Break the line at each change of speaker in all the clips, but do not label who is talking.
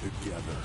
together.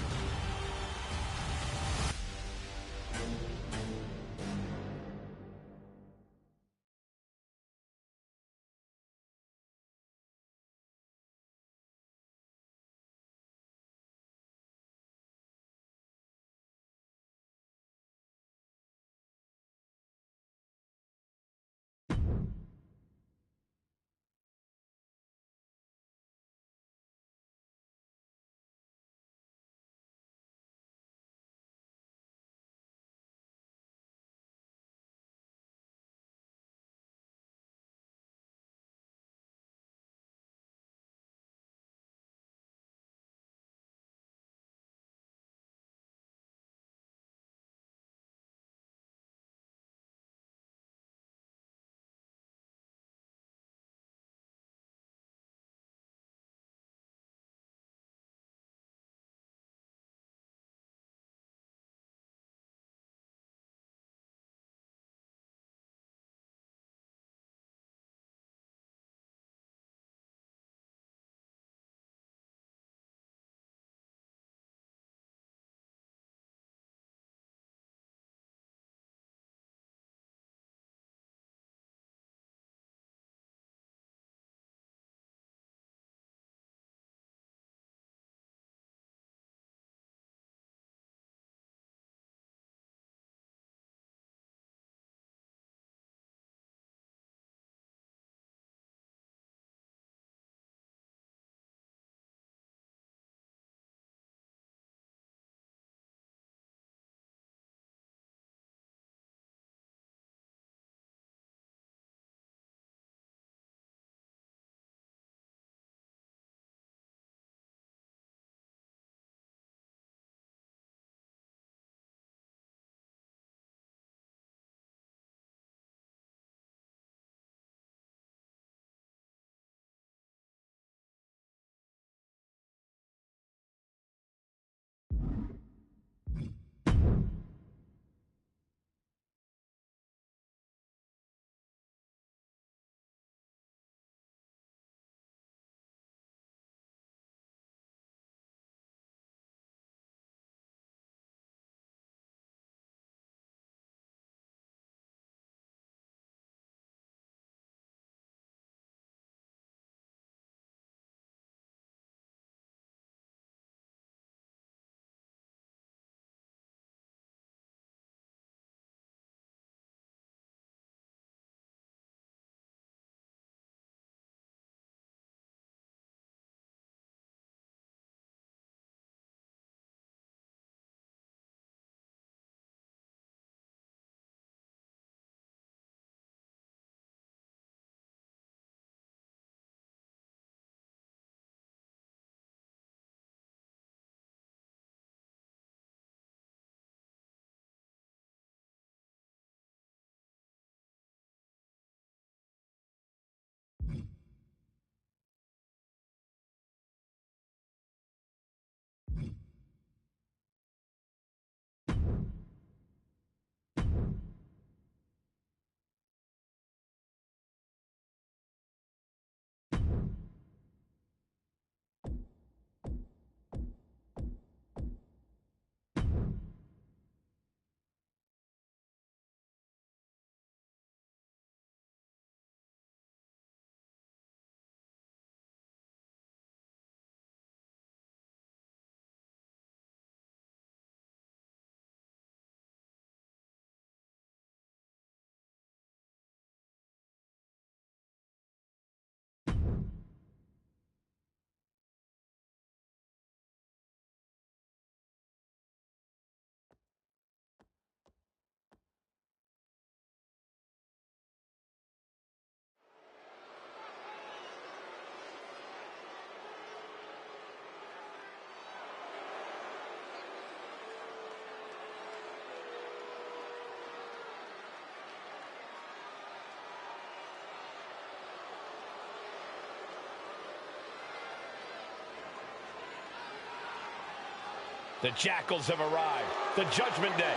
The Jackals have arrived. The Judgment Day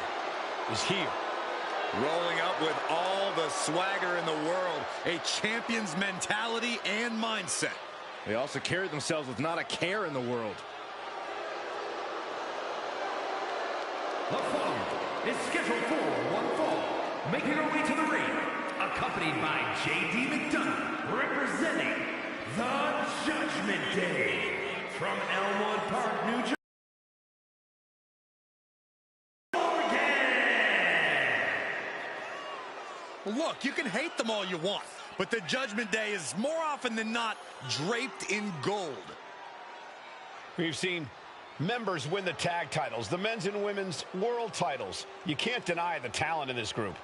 is here.
Rolling up with all the swagger in the world. A champion's mentality and mindset.
They also carry themselves with not a care in the world.
The following is scheduled for one fall, making her way to the ring, accompanied by J.D. McDonagh, representing the Judgment Day from Elmwood Park, New Jersey.
Look, you can hate them all you want, but the Judgment Day is more often than not draped in gold.
We've seen members win the tag titles, the men's and women's world titles. You can't deny the talent in this group.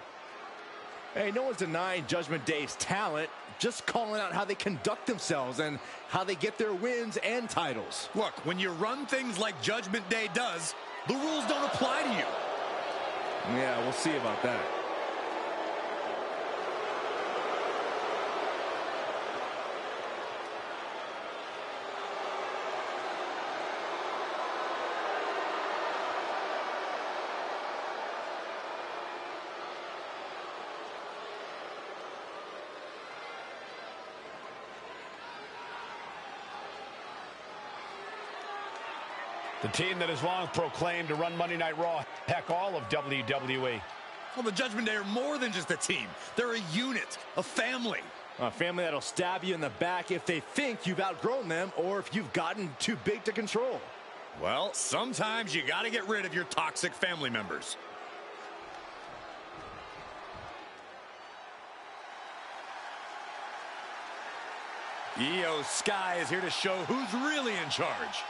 Hey, no one's denying Judgment Day's talent, just calling out how they conduct themselves and how they get their wins and titles.
Look, when you run things like Judgment Day does, the rules don't apply to you.
Yeah, we'll see about that.
The team that has long proclaimed to run Monday Night Raw, heck, all of WWE.
Well, the Judgment Day are more than just a team. They're a unit, a family.
A family that'll stab you in the back if they think you've outgrown them or if you've gotten too big to control.
Well, sometimes you got to get rid of your toxic family members. Io Sky is here to show who's really in charge.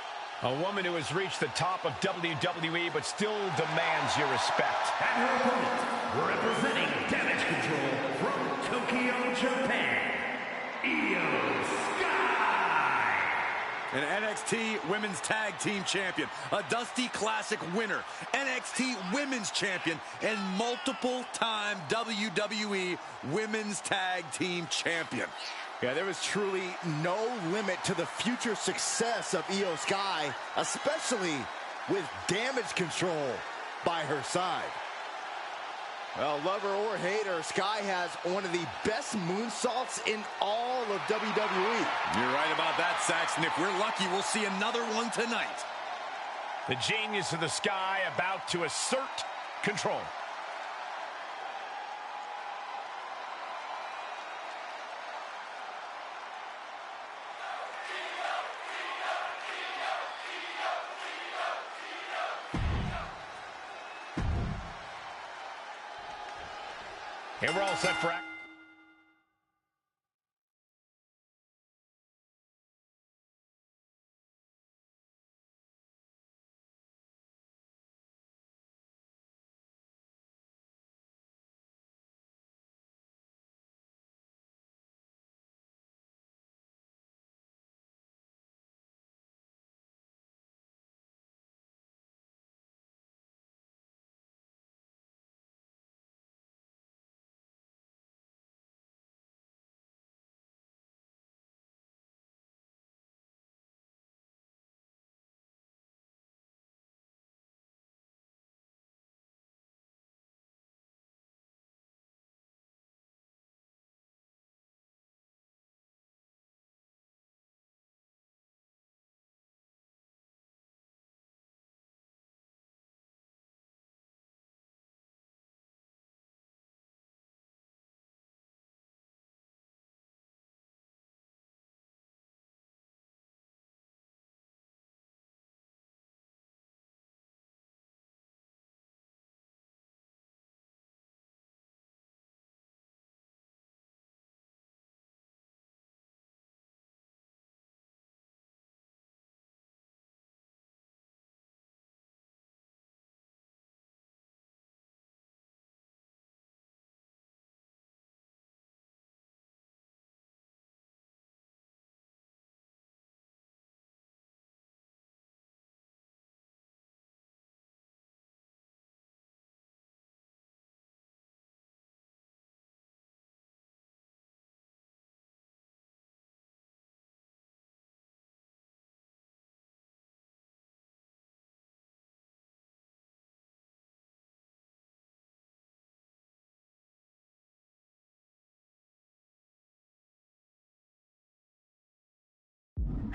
A woman who has reached the top of WWE but still demands your respect.
And her opponent, representing Damage Control from Tokyo, Japan, Io Sky.
An NXT Women's Tag Team Champion, a Dusty Classic winner, NXT Women's Champion, and multiple-time WWE Women's Tag Team Champion.
Yeah, there was truly no limit to the future success of Io Sky, especially with Damage Control by her side. Well, love her or hate her, Sky has one of the best moonsaults in all of WWE.
You're right about that, Saxton. If we're lucky, we'll see another one tonight.
The genius of the Sky about to assert control. And we're all set for action.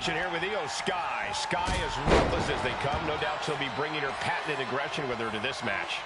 Here with Io Sky. Sky as ruthless as they come. No doubt she'll be bringing her patented aggression with her to this match.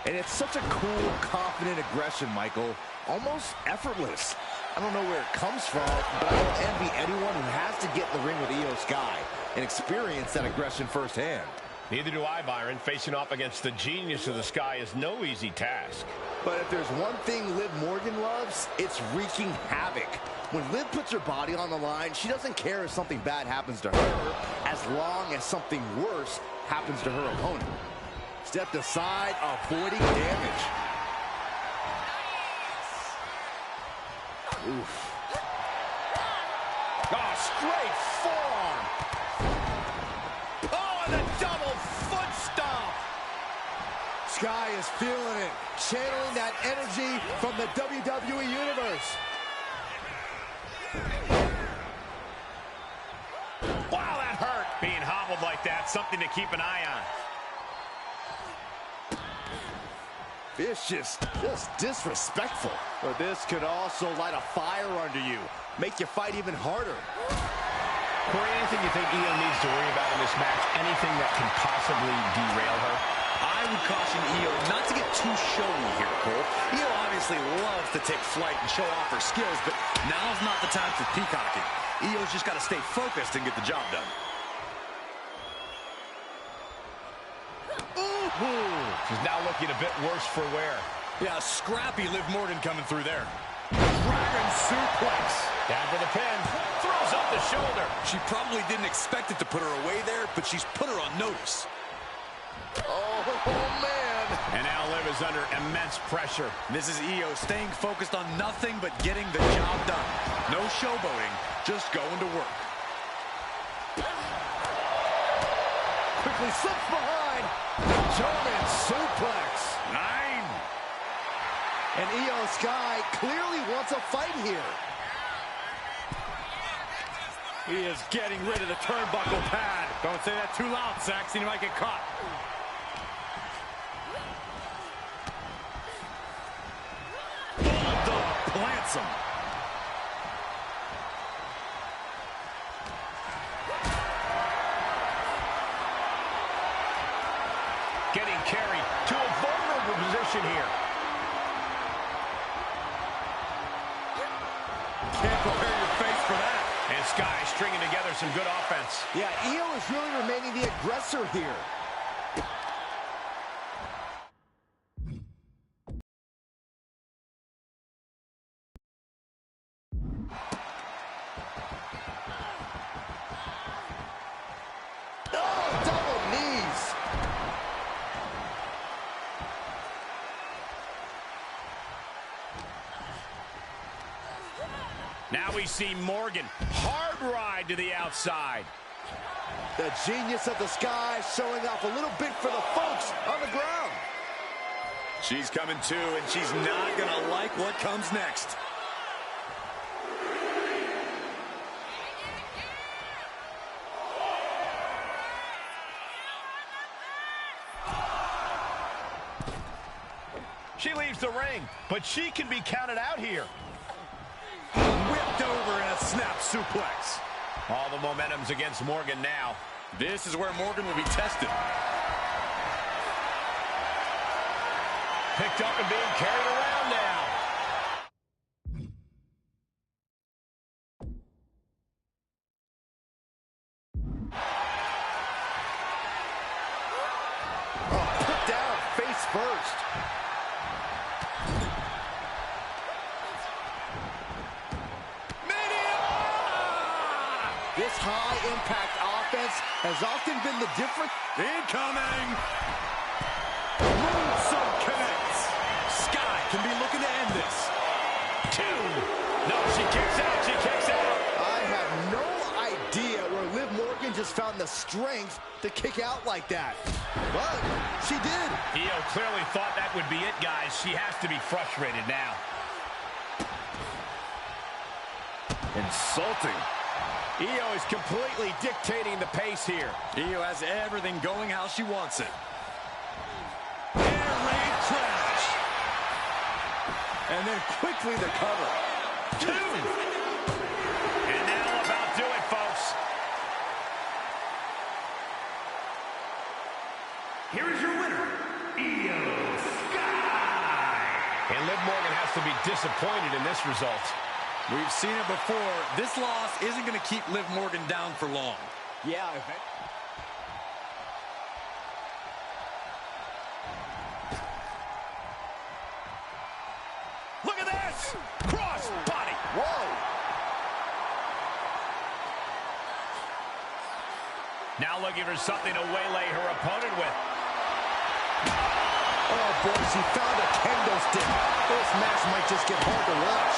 And it's such a cool, confident aggression, Michael. Almost effortless. I don't know where it comes from, but I don't envy anyone who has to get in the ring with Io Sky and experience that aggression firsthand.
Neither do I, Byron. Facing off against the genius of the Sky is no easy task.
But if there's one thing Liv Morgan loves, it's wreaking havoc. When Liv puts her body on the line, she doesn't care if something bad happens to her, as long as something worse happens to her opponent. Stepped aside, avoiding damage. Oof.
Oh, straight forearm. Oh, and a double foot stomp.
Sky is feeling it, channeling that energy from the WWE Universe.
Wow, that hurt. Being hobbled like that, something to keep an eye on.
Vicious, just disrespectful. But this could also light a fire under you, make you fight even harder.
Corey, anything you think Io needs to worry about in this match? Anything that can possibly derail her?
I would caution Io not to get too showy here, Cole. Io obviously loves to take flight and show off her skills, but now's not the time for peacocking. Io's just got to stay focused and get the job done.
She's now looking a bit worse for wear.
Yeah, scrappy Liv Morgan coming through there. Dragon suplex.
Down for the pin. Throws up the shoulder.
She probably didn't expect it to put her away there, but she's put her on notice.
Oh, man.
And now Liv is under immense pressure.
This is Io staying focused on nothing but getting the job done. No showboating, just going to work.
Quickly slips behind. German suplex.
9.
And Io Sky clearly wants a fight here.
He is getting rid of the turnbuckle pad. Don't say that too loud, Saxon. You might get caught. Bulldog plants him.
Getting carried to a vulnerable position here.
Can't prepare your face for that.
And Sky stringing together some good offense.
Yeah, Io is really remaining the aggressor here. Oh, double knees.
Now we see Morgan. Hard ride to the outside.
The genius of the Sky showing off a little bit for the folks on the ground.
She's coming too, and she's not going to like what comes next.
She leaves the ring, but she can be counted out here.
Whipped over in a snap suplex.
All the momentum's against Morgan now.
This is where Morgan will be tested.
Picked up and being carried around now.
Oh, put down face first. This high-impact offense has often been the difference.
Incoming! Moonsault connects. Sky can be looking to end this.
2. No, she kicks out. She kicks out.
I have no idea where Liv Morgan just found the strength to kick out like that. But she did.
Io clearly thought that would be it, guys. She has to be frustrated now.
Insulting.
Io is completely dictating the pace here.
Io has everything going how she wants it. Air raid crash. And then quickly the cover.
2. And that'll about do it, folks. Morgan has to be disappointed in this result.
We've seen it before. This loss isn't going to keep Liv Morgan down for long.
Yeah.
Look at this! Cross body!
Whoa!
Now looking for something to waylay her opponent with.
Oh, boy, she found a kendo stick. This match might just get hard to watch.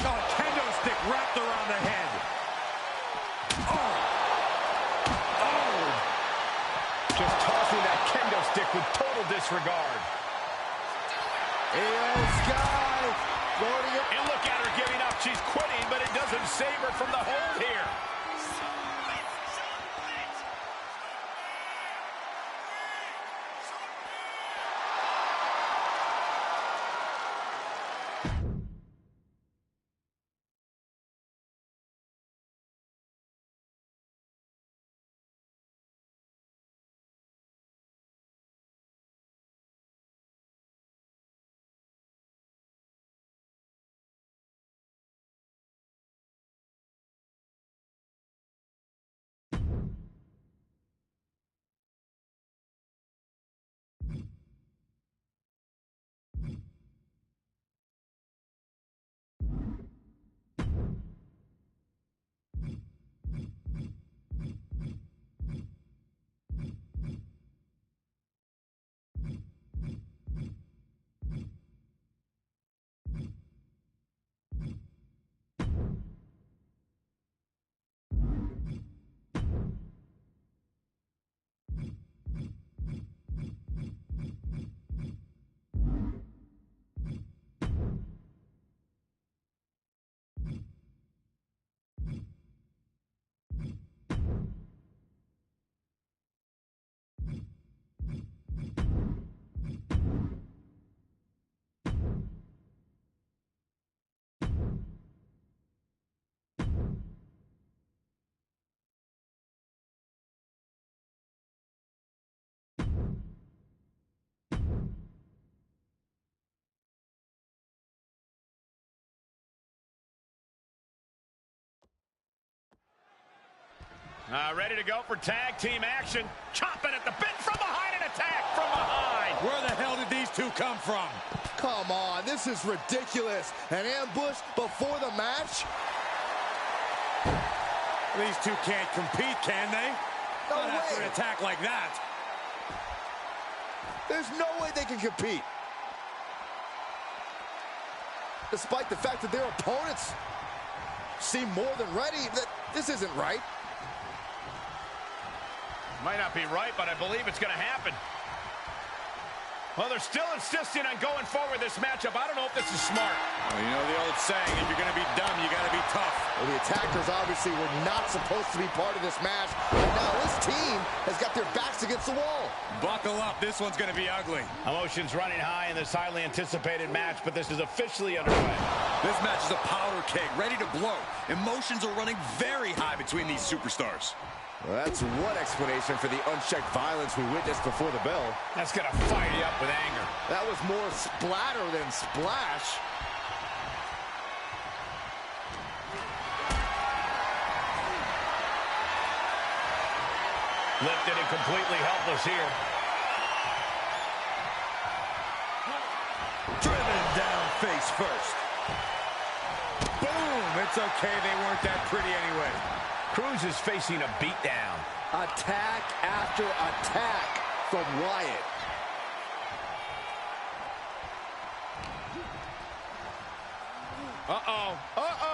Oh, kendo stick wrapped around the head. Oh! Oh!
Just tossing that kendo stick with total disregard.
Io Sky loading it.
And look at her giving up. She's quitting, but it doesn't save her from the hold here. Ready to go for tag team action. Chopping at the bit from behind, an attack from behind.
Where the hell did these two come from?
Come on, this is ridiculous. An ambush before the match?
These two can't compete, can they?
No
Not after
way.
an attack like that.
There's no way they can compete. Despite the fact that their opponents seem more than ready, this isn't right.
Might not be right, but I believe it's going to happen. Well, they're still insisting on going forward this matchup. I don't know if this is smart.
Well, you know the old saying, if you're going to be dumb, you got to be tough.
Well, the attackers obviously were not supposed to be part of this match. And now this team has got their backs against the wall.
Buckle up. This one's going to be ugly.
Emotions running high in this highly anticipated match, but this is officially underway.
This match is a powder keg, ready to blow. Emotions are running very high between these superstars.
Well, that's one explanation for the unchecked violence we witnessed before the bell.
That's going to fire you up with anger.
That was more splatter than splash.
Lifted and completely helpless here.
Driven down face first. Boom! It's okay, they weren't that pretty anyway.
Cruz is facing a beatdown.
Attack after attack from Wyatt.
Uh-oh. Uh-oh.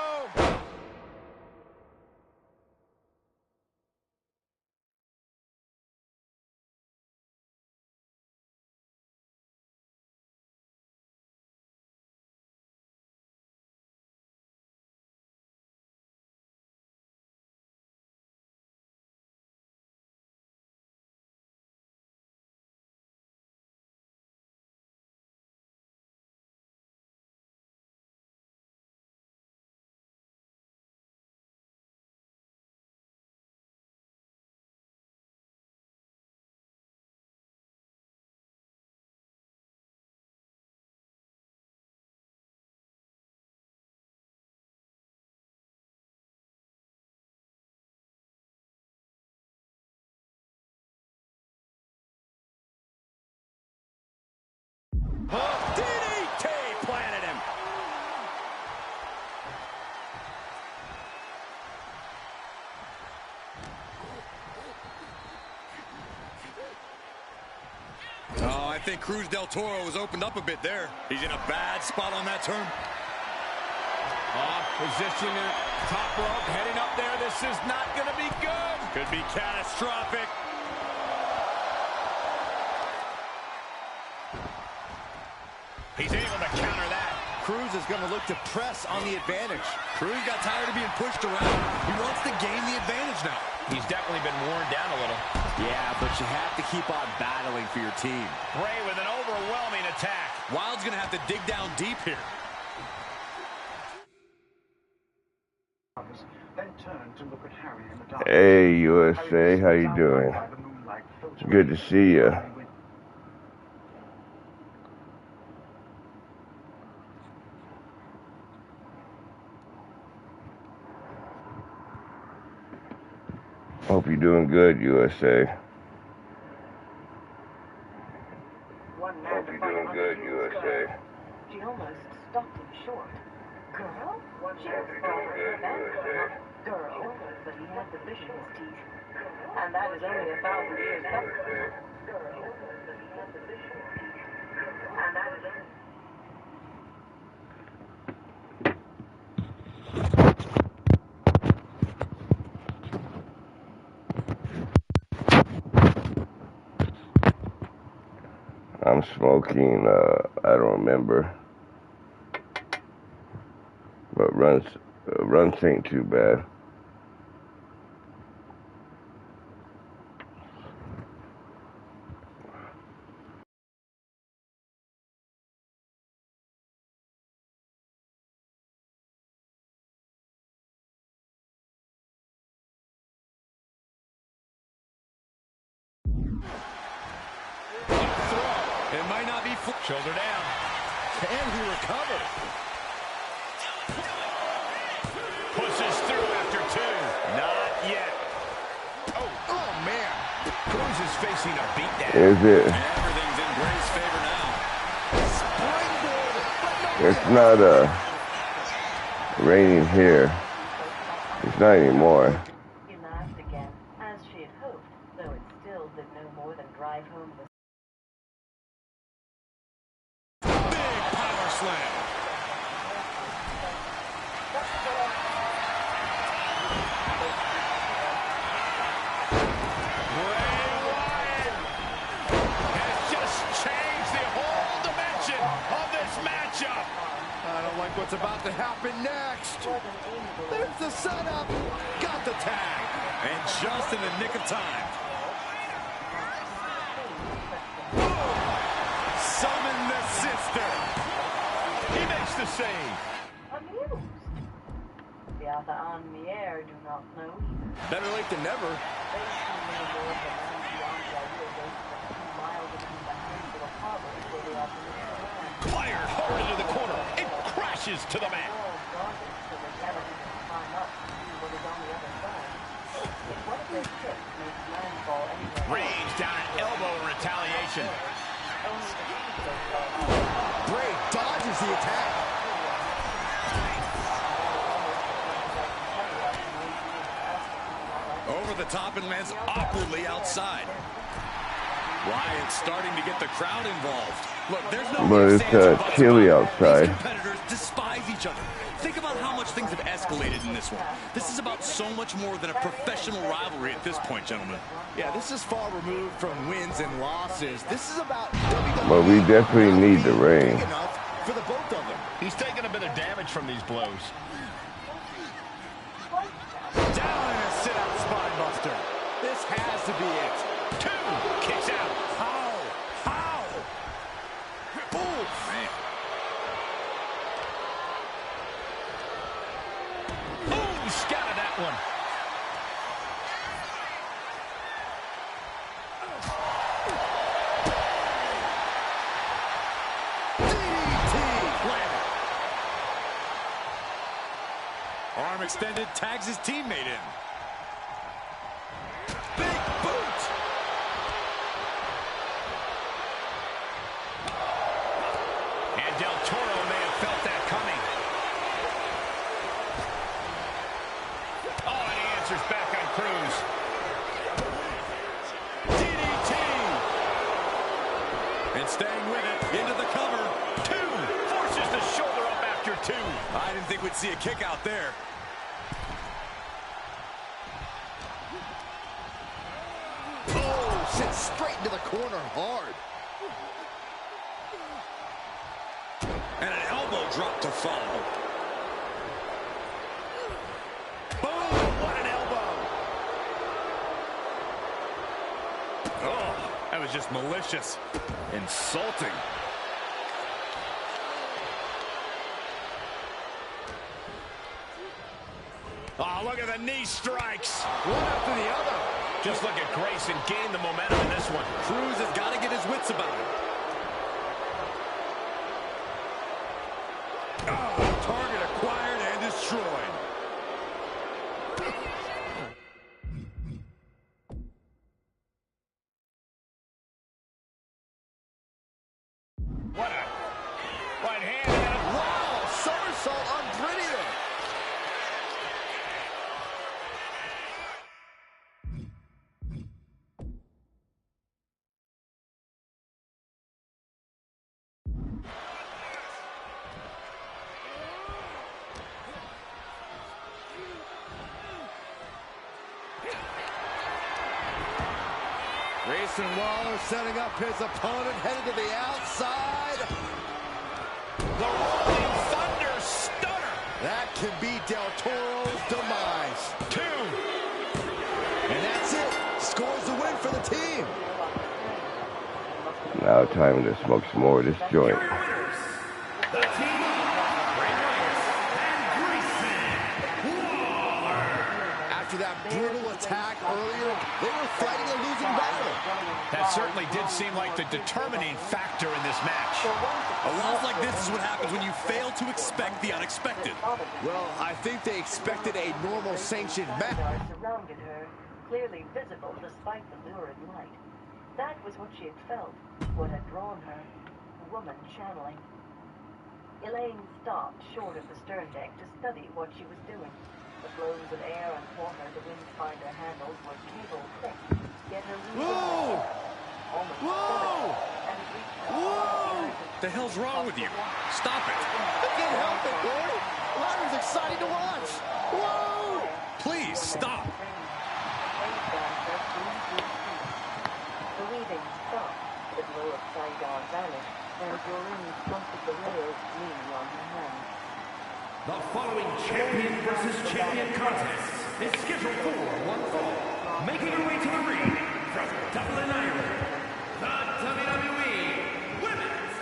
Oh, DDT planted him. Oh, I think Cruz del Toro was opened up a bit there. He's in a bad spot on that turn.
Position at top rope, heading up there. This is not going to be good.
Could be catastrophic.
He's able to counter that.
Cruz is going to look to press on the advantage.
Cruz got tired of being pushed around. He wants to gain the advantage now.
He's definitely been worn down a little.
Yeah, but you have to keep on battling for your team.
Bray with an overwhelming attack.
Wild's going to have to dig down deep here.
Hey, USA, how you doing? Good to see you. Hope you're doing good, USA. Hope you're doing good, USA.
She almost stopped him short. Girl? She was girl, but he had the fish in his teeth. And that is only 1,000 years back. Girl, but he had the fish in his teeth. And that is only...
I'm smoking, I don't remember. But runs ain't too bad.
It might not be
Shoulder down.
Can he recover?
Pushes through after two. Not yet.
Oh, man.
Cruz is facing a beatdown.
Is it?
Everything's in Bray's favor now.
It's not raining here. It's not anymore.
He laughed again, as she had hoped, though it still did no more than drive home the...
Big power slam.
Bray Wyatt has just changed the whole dimension of this matchup.
I don't like what's about to happen next. There's the setup. Got the tag.
And just in the nick of time. Summon the sister.
He makes the save.
Amused. The Arthur on the air do not know either.
Better late than never.
They see no more of the man beyond Zaire based on 2 miles between the hands of a harbor where they are permitted to land.
Fired hard into the corner. It crashes to the mat.
All guarded so they cannot even climb up to see what is on the other side. If one of their ships makes landfall anywhere,
Range down at elbow in retaliation.
only the speedboat will
Bray dodges the attack.
Over the top and lands awkwardly outside. Wyatt starting to get the crowd involved. Look, there's no
But it's chilly outside.
These competitors despise each other. Think about how much things have escalated in this one. This is about so much more than a professional rivalry at this point, gentlemen.
Yeah, this is far removed from wins and losses. This is about WWE.
But we definitely need the rain.
Big enough for the both of them.
He's taking a bit of damage from these blows.
Down in a sit-out spine buster.
This has to be it.
Two. Kicks out.
How? How? Ooh, man.
Ooh, scouted that one.
Arm extended, tags his teammate in. Big boot. And staying with it, into the cover.
2, forces the shoulder up after 2.
I didn't think we'd see a kick out there.
Oh, sent straight into the corner hard.
And an elbow drop to follow.
Boom, what an elbow.
Oh, that was just malicious. Insulting.
Oh, look at the knee strikes.
One after the other.
Just look at Grayson gain the momentum in this one.
Cruz has got to get his wits about him. Oh, target acquired and destroyed.
What a right hand.
Wow, somersault unpretty there. Grayson Waller setting up his opponent, headed to the outside.
The Rolling Thunder Stunner.
That can be Del Toro's demise.
2.
And that's it. Scores the win for the team.
Now time to smoke some more of this joint.
Your winners, the team of Bray Wyatt and Grayson Waller.
After that brutal attack earlier, they were fighting a losing battle.
That certainly did seem like the determining factor in this match.
A loss like this is what happens when you fail to expect the unexpected.
Well, I think they expected a normal sanctioned match.
Surrounded her, clearly visible despite the lurid light. That was what she had felt, what had drawn her, a woman channeling. Elaine stopped short of the stern deck to study what she was doing. The flows of air and water the windfinder handles were cable thick, yet her
Whoa!
almost
Whoa!
and it reached her
Whoa!
The hell's wrong with you? Stop it.
I can't help it, boy. Larry's exciting to watch. Whoa!
Please, stop.
The weaving stopped, the glow of Saigon vanished, and Doreen plumped the rails leaning on her hand.
The following champion versus champion contest is scheduled for one fall. Making her way to the ring from Dublin, Ireland, the WWE Women's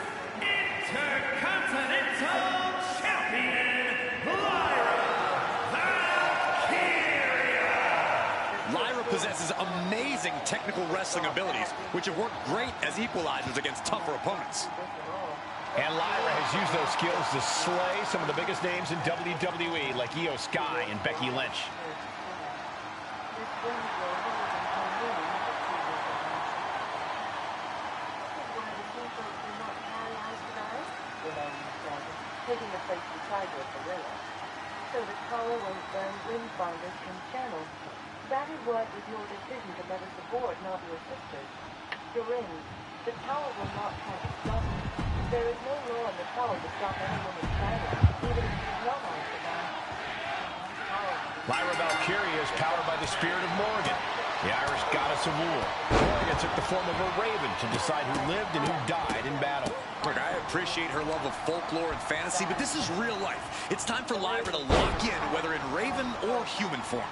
Intercontinental Champion, Lyra Valkyria.
Lyra possesses amazing technical wrestling abilities, which have worked great as equalizers against tougher opponents.
And Lyra has used those skills to slay some of the biggest names in WWE, like Io Sky and Becky Lynch.
Taking a place beside her gorilla, so that power won't burn windfinders from channels. That is what was your decision to let us aboard, not your sisters. Doreen, the tower will not try to stop us. There is no law in the tower to stop any woman's channel, even if she's not on the line.
Lyra Valkyria is powered by the spirit of Morgan, the Irish goddess of war. Morgan took the form of a raven to decide who lived and who died in battle.
Look, I appreciate her love of folklore and fantasy, but this is real life. It's time for Lyra to lock in, whether in raven or human form.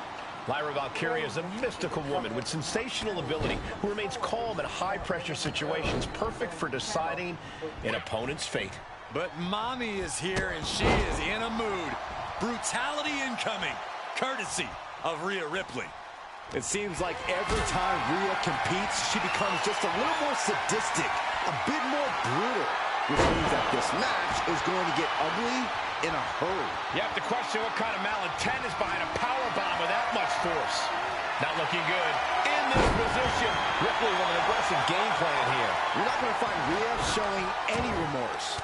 Lyra Valkyria is a mystical woman with sensational ability who remains calm in high-pressure situations, perfect for deciding an opponent's fate.
But Mommy is here, and she is in a mood. Brutality incoming, courtesy of Rhea Ripley.
It seems like every time Rhea competes, she becomes just a little more sadistic, a bit more brutal, which means that this match is going to get ugly in a hurry.
You have to question what kind of malintent is behind a powerbomb with that much force. Not looking good. In this position, Ripley with an aggressive game plan here.
You're not going to find Rhea showing any remorse.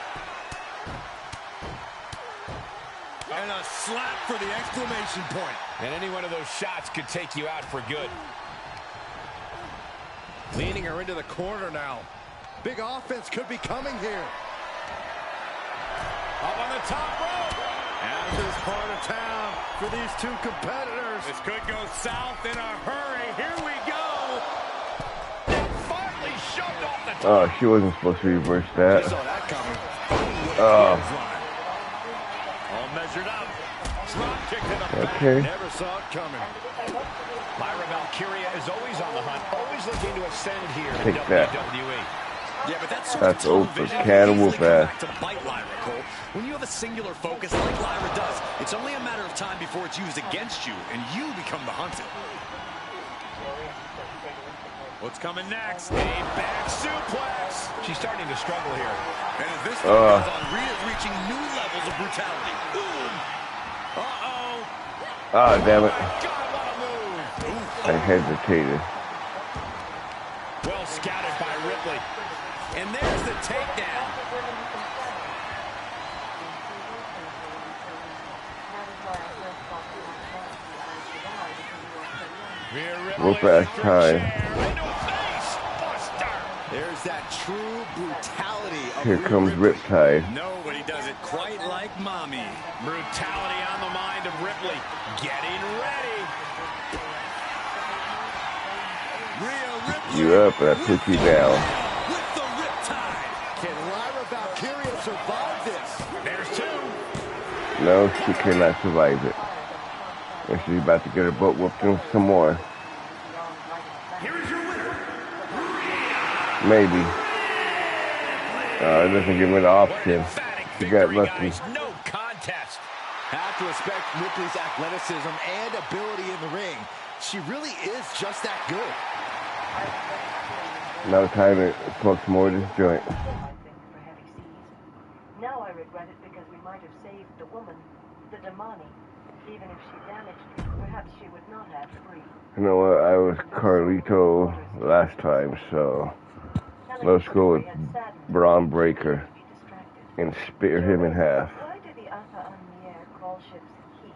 And a slap for the exclamation point.
And any one of those shots could take you out for good.
Leaning her into the corner now. Big offense could be coming here.
Up on the top rope.
As is part of town for these two competitors.
This could go south in a hurry. Here we go.
Finally shoved off the top.
Oh, she wasn't supposed to reverse that.
Saw that coming.
All measured up. Drop kick to the back.
Okay.
Never saw it coming.
Lyra Valkyria is always on the hunt, always looking to ascend here in
Take that.
WWE.
Yeah, but that's sort
That's
of tunnel
over.
vision
Can
can
whoop
easily come
ass.
back to bite Lyra, Cole. When you have a singular focus like Lyra does, it's only a matter of time before it's used against you, and you become the hunted. What's coming next?
A back suplex. She's starting to struggle here.
And as this fight goes on, Rhea's reaching new levels of brutality. Boom! Uh-oh!
Ah, damn it.
God, what a move.
I hesitated.
Well scouted by Ripley.
And there's the takedown.
Whoop ass time.
There's that true brutality of
Here
Rhea
comes
Ripley.
Riptide.
Nobody does it quite like Mommy.
Brutality on the mind of Ripley. Getting ready.
Rhea Ripley.
You up and I put you down.
With the Riptide.
Can Lyra Valkyria survive this?
There's two.
No, she cannot survive it. And she's about to get her butt whooped in some more.
Here is your winner.
Maybe. It doesn't give me the option.
Emphatic
She got
victory,
lucky.
guys. No contest.
Have to respect Ripley's athleticism and ability in the ring. She really is just that good.
Now time to smoke some more of this joint.
Now I regret it because we might have saved the woman, the Damani. Even if she damaged me, perhaps she would not have free.
You know what? I was Carlito last time, so let's go with Braun Breaker and spear him in half.
Why do the Apa Anmier call ships he?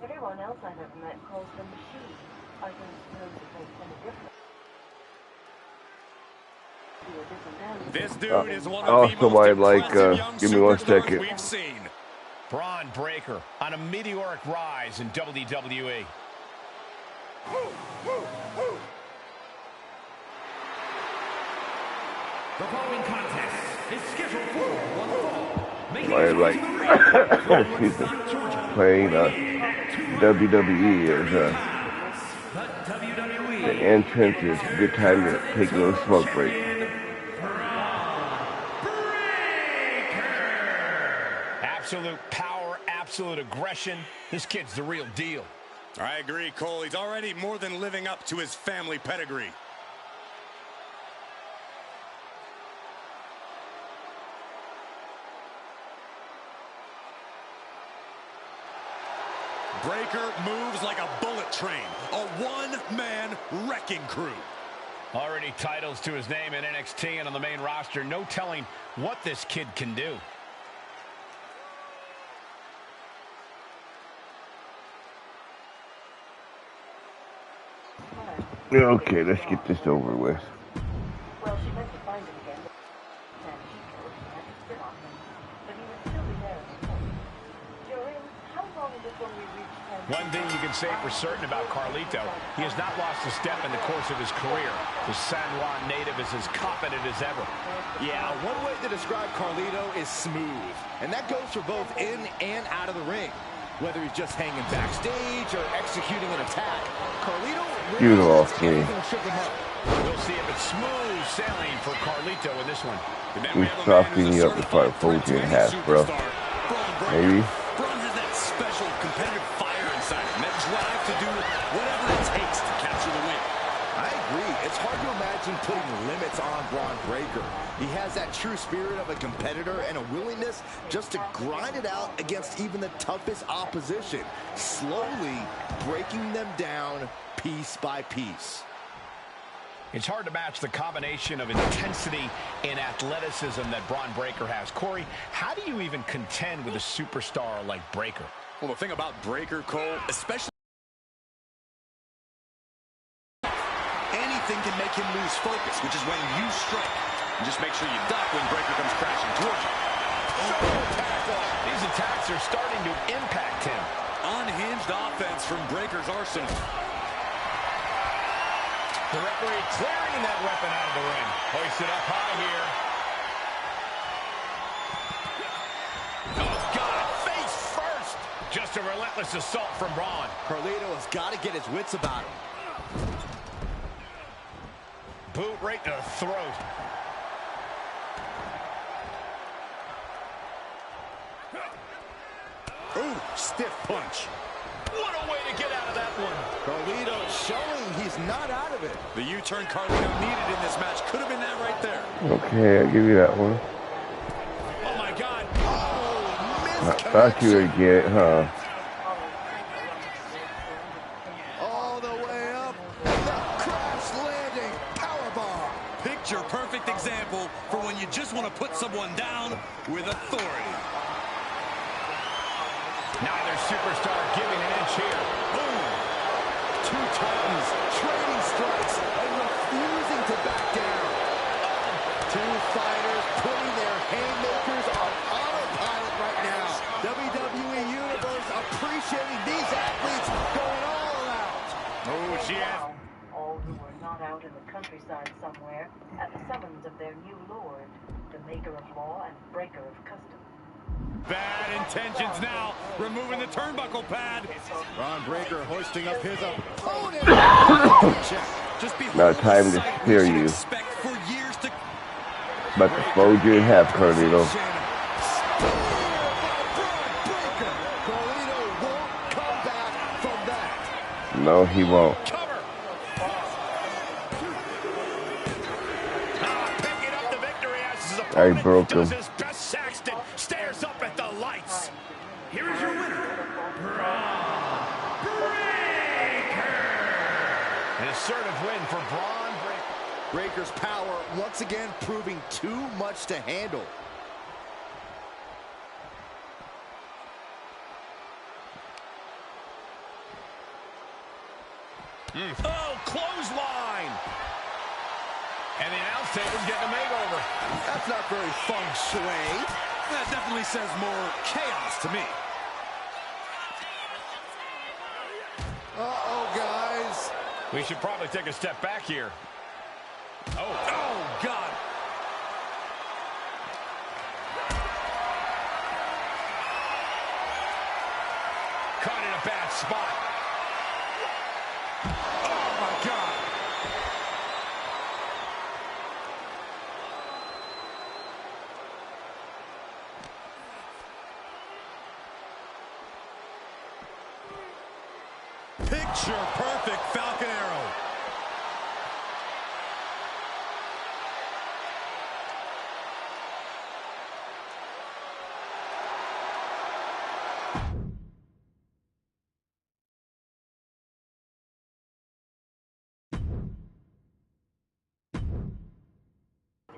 Everyone else I've ever met calls them she. I don't suppose it makes any difference.
This dude is one of
also,
the most
I'd like,
impressive young
give me 1
superstars
second.
we've seen.
Braun Breaker on a meteoric rise in WWE.
The following contest is scheduled for one fall. Making
I
his way
like
to the ring from
excuse me,
Woodstock, Georgia.
playing WWE as
The
the
WWE
entrance is a good time to take a little smoke break.
Absolute power, absolute aggression. This kid's the real deal.
I agree, Cole. He's already more than living up to his family pedigree. Breaker moves like a bullet train, a one-man wrecking crew.
Already titles to his name in NXT and on the main roster. No telling what this kid can do.
Okay, let's get this over with.
Well, she meant to find him again, and she killed him and had to spit on him. But he would still be there at the point. During, how long before we reach
One thing you can say for certain about Carlito, he has not lost a step in the course of his career. The San Juan native is as confident as ever.
Yeah, one way to describe Carlito is smooth. And that goes for both in and out of the ring. Whether he's just hanging backstage or executing an attack, Carlito
You
really
lost
lets
me.
anything trip him up.
We'll see if it's smooth sailing for Carlito in this one.
And then
He's
we have a man
softening
who's
you
a
up before I
certified
fold you in
threat to
half,
any
bro.
superstar. Braun Breaker.
Maybe.
Braun has that special competitive fire inside him, that drive to do whatever it takes to capture the win.
I agree. It's hard to imagine putting limits on Braun Breaker. He has that true spirit of a competitor and a willingness just to grind it out against even the toughest opposition, slowly breaking them down piece by piece.
It's hard to match the combination of intensity and athleticism that Braun Breaker has. Corey, how do you even contend with a superstar like Breaker?
Well, the thing about Breaker, Cole, especially anything can make him lose focus, which is when you strike. And just make sure you duck when Breakker comes crashing towards you.
Shoulder tackle. These attacks are starting to impact him.
Unhinged offense from Breakker's arsenal.
The referee clearing that weapon out of the ring. Hoisted up high here. Oh, God, face first. Just a relentless assault from Braun.
Carlito has got to get his wits about him.
Boot right to the throat.
Ooh, stiff punch.
What a way to get out of that one.
Carlito showing he's not out of it.
The U-turn Carlito needed in this match could have been that right there.
Okay, I'll give you that one.
Oh, my God.
Oh,
I thought you would get it, huh?
all the way up. The crash landing powerbomb.
Picture perfect example for when you just want to put someone down with authority.
Neither superstar giving an inch here.
Boom.
Two Titans trading strikes and refusing to back down. Two fighters putting their haymakers on autopilot right now. WWE Universe appreciating these athletes going all out.
Oh, she has.
Now, all who were not out in the countryside somewhere at the summons of their new lord, the maker of law and breaker of custom.
Bad intentions now. Removing the turnbuckle pad.
Bron Breakker hoisting up his opponent.
Just
Now time to spear you.
Expect for years to
About to fold you in half, Carlito.
Carlito won't come back from that.
No, he won't.
Cover. Picking up the victory as his
I
opponent
broke
does
him.
his best. Saxton stares up at the lights.
Here is your winner, Braun Breakker.
An assertive win for Braun Breakker.
Breakker's power once again proving too much to handle.
Oh, clothesline. And the announce table's getting a makeover.
That's not very feng shui.
That definitely says more chaos to me.
Uh-oh, guys.
We should probably take a step back here.
Oh, God.
Caught in a bad spot.
Oh, my God. Picture perfect Falcon Arrow.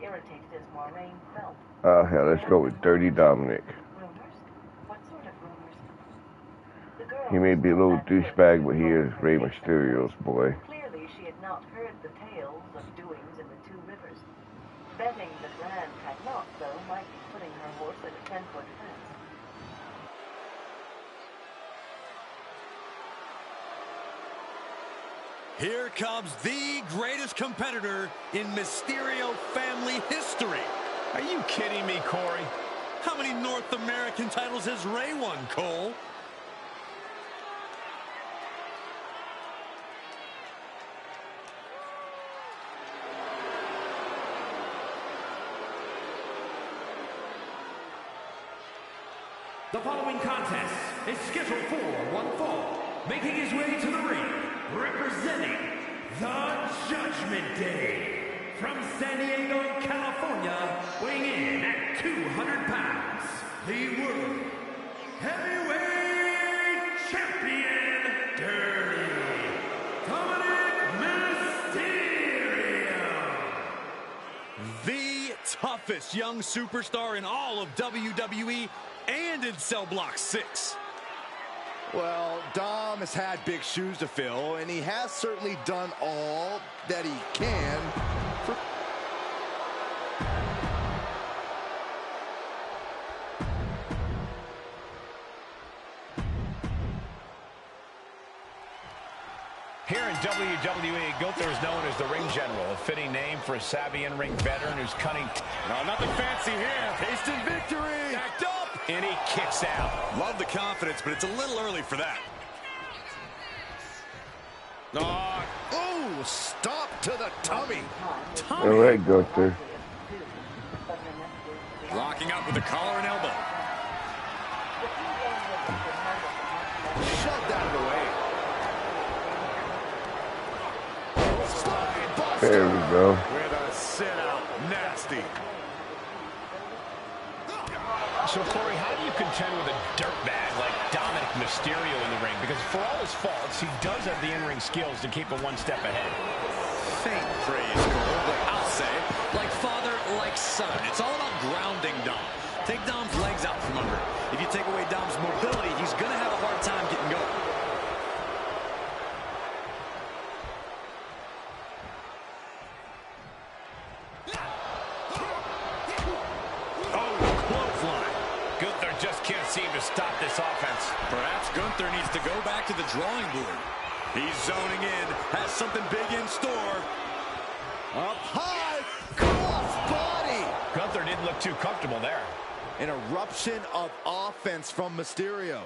Irritated as Moraine felt.
Oh, hell, let's go with Dirty Dominic.
Rumors? What sort of rumors? The girl
He may be a little douchebag, but he is Rey Mysterio's boy.
Clearly, she had not heard the tales of doings in the Two Rivers. Betting the Grand had not, though, might be putting her horse at a 10-foot fence.
Here comes the greatest competitor in Mysterio family history.
Are you kidding me, Corey?
How many North American titles has Rey won, Cole?
The following contest is scheduled for one fall. Making his way to the ring, representing the Judgment Day. From San Diego, California, weighing in at 200 pounds, the World Heavyweight Champion, Dirty Dominic Mysterio.
The toughest young superstar in all of WWE and in Cell Block 6.
Well, Dom has had big shoes to fill, and he has certainly done all that he can for...
Here in WWE, Gunther is known as the ring general, a fitting name for a savvy in-ring veteran who's cunning.
No, nothing fancy here. Tasted victory. Backed up.
And he kicks out.
Love the confidence, but it's a little early for that.
Oh, stop to the tummy.
All right, Gunther.
Locking up with the collar and elbow.
Shoved out of the way.
There we go.
With a sit-out. Nasty.
So, Corey, how do you contend with a dirtbag like Dominic Mysterio in the ring? Because for all his faults, he does have the in-ring skills to keep him one step ahead.
Faint praise, Cole. I'll say, like father, like son. It's all about grounding Dom. Take Dom's legs out from under. If you take away Dom's mobility, he's going to have a hard time getting going.
Can't seem to stop this offense.
Perhaps Gunther needs to go back to the drawing board. He's zoning in, has something big in store.
Up high, cross body.
Gunther didn't look too comfortable there.
An eruption of offense from Mysterio.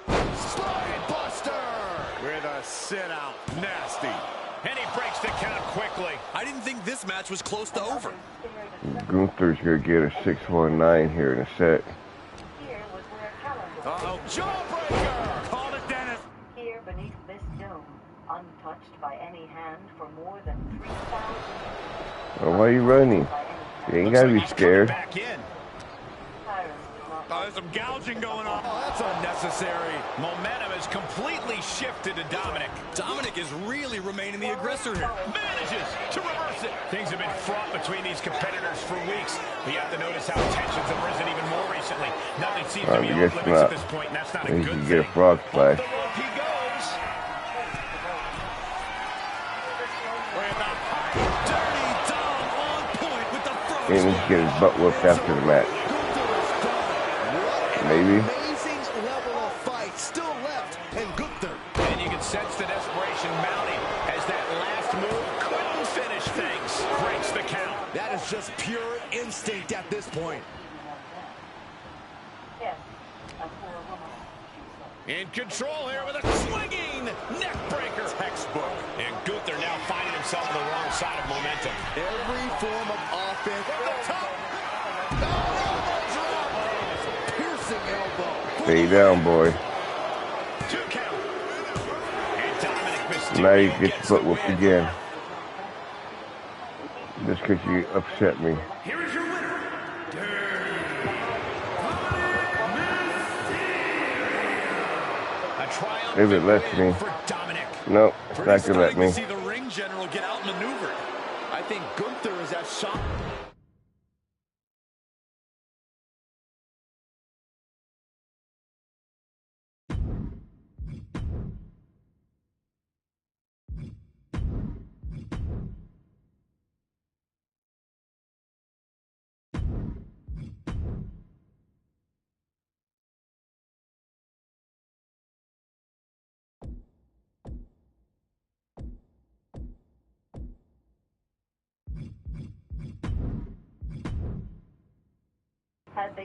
Spine buster.
With a sit-out. Nasty.
And he breaks the count quickly.
I didn't think this match was close to over.
Gunther's going to get a 619 here in a sec.
Uh-oh. Jawbreaker. Call it, Dennis.
Here beneath this dome, untouched by any hand for more than 3,000
Well, why are you running? You ain't got to be scared.
Back in.
There's some gouging going on. Oh, that's unnecessary.
Momentum has completely shifted to Dominic.
Dominic is really remaining the aggressor here.
Manages to reverse it. Things have been fraught between these competitors for weeks. But you have to notice how tensions have risen even more recently. Nothing seems to be off limits at this point, and that's not a good thing.
Get a frog splash.
The rope he goes.
With a dirty Dom on point with the frog.
And he's get his butt whooped after the match. Maybe.
Amazing level of fight still left, and Gunther.
And you can sense the desperation mounting as that last move couldn't finish things. Breaks the count.
That is just pure instinct at this point.
Yes, a poor woman.
In control here with a swinging neck breaker.
Textbook.
And Gunther now finding himself on the wrong side of momentum.
Every form of offense. From the top. Elbow.
Stay down, boy.
2 count. And Dominic Mysterio
Now you get your butt whooped again. Just because you upset me.
Here is your winner,
a triumph
If it lets me.
for Dominic.
No, it's not going to let me.
See the ring general get outmaneuvered.
I think Gunther is as shocked.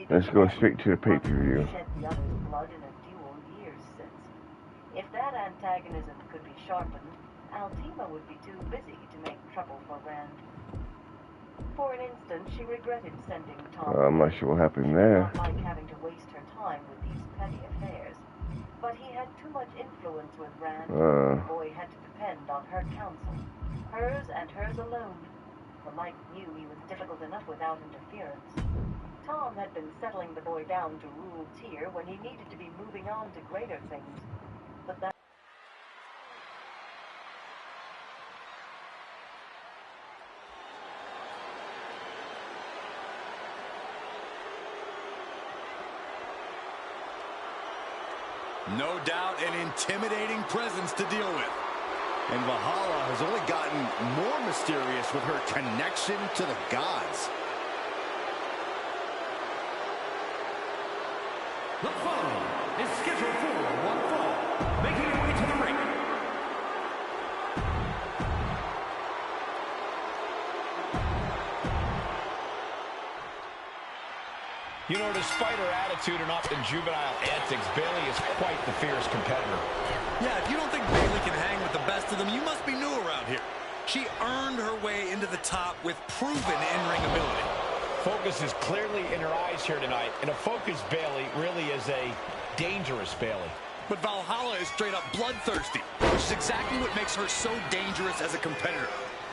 Let's go straight to the pay-per-view.
Shed the other's blood in a duel years since. If that antagonism could be sharpened, Altima would be too busy to make trouble for Rand. For an instant, she regretted sending Tom.
I'm not sure what happened there.
She did not like having to waste her time with these petty affairs. But he had too much influence with Rand. The boy had to depend on her counsel. Hers and hers alone. The Mike knew he was difficult enough without interference. Tom had been settling the boy down to rule Tyr when he needed to be moving on to greater things. But that...
No doubt an intimidating presence to deal with.
And Valhalla has only gotten more mysterious with her connection to the gods.
The following is scheduled for one fall, making her way
You know, despite her attitude and often juvenile antics, Bayley is quite the fierce competitor.
Yeah, if you don't think Bayley can hang with the best of them, you must be new around here. She earned her way into the top with proven in-ring ability.
Focus is clearly in her eyes here tonight, and a focused Bayley really is a dangerous Bayley.
But Valhalla is straight up bloodthirsty, which is exactly what makes her so dangerous as a competitor.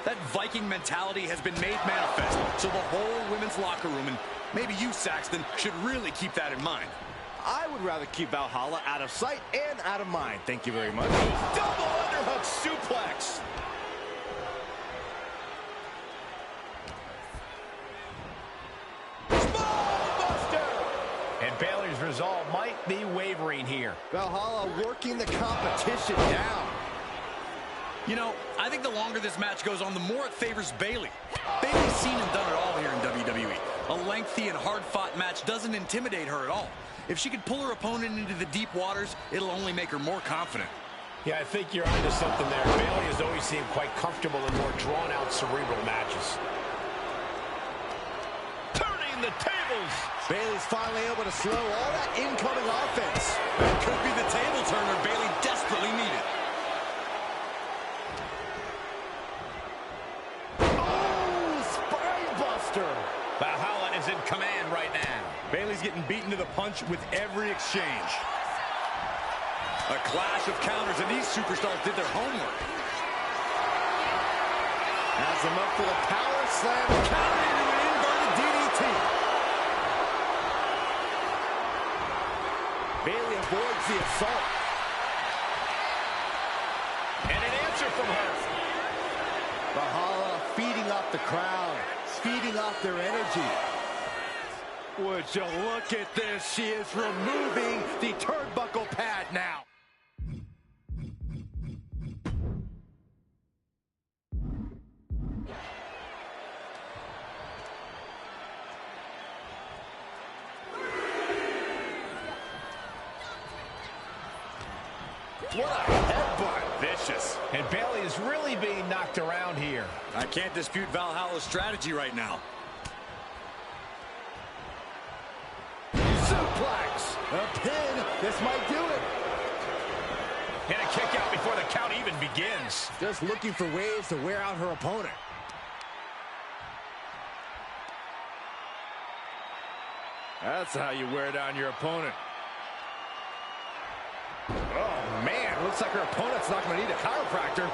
That Viking mentality has been made manifest, so the whole women's locker room, and maybe you, Saxton, should really keep that in mind.
I would rather keep Valhalla out of sight and out of mind. Thank you very much.
Double underhook suplex. And Bayley's resolve might be wavering here.
Valhalla working the competition down.
You know, I think the longer this match goes on, the more it favors Bayley. Bayley's seen and done it all here in WWE. A lengthy and hard-fought match doesn't intimidate her at all. If she could pull her opponent into the deep waters, it'll only make her more confident.
Yeah, I think you're onto something there. Bayley has always seemed quite comfortable in more drawn-out cerebral matches. Turning the tables.
Bayley's finally able to slow all that incoming offense.
That could be the table turner Bayley desperately needed.
Valhalla is in command right now.
Bayley's getting beaten to the punch with every exchange. A clash of counters, and these superstars did their homework.
Has him up for the power slam. Counter into an inverted DDT. Bayley avoids the assault.
And an answer from her.
Valhalla feeding off the crowd. Feeding off their energy. Would you look at this? She is removing the turnbuckle pad now.
What a headbutt. Vicious.
And Bayley is really being knocked around here.
I can't dispute Valhalla's strategy right now.
Suplex. A pin. This might do it.
And a kick out before the count even begins.
Just looking for ways to wear out her opponent. That's how you wear down your opponent. Oh, man. Looks like her opponent's not going to need a chiropractor.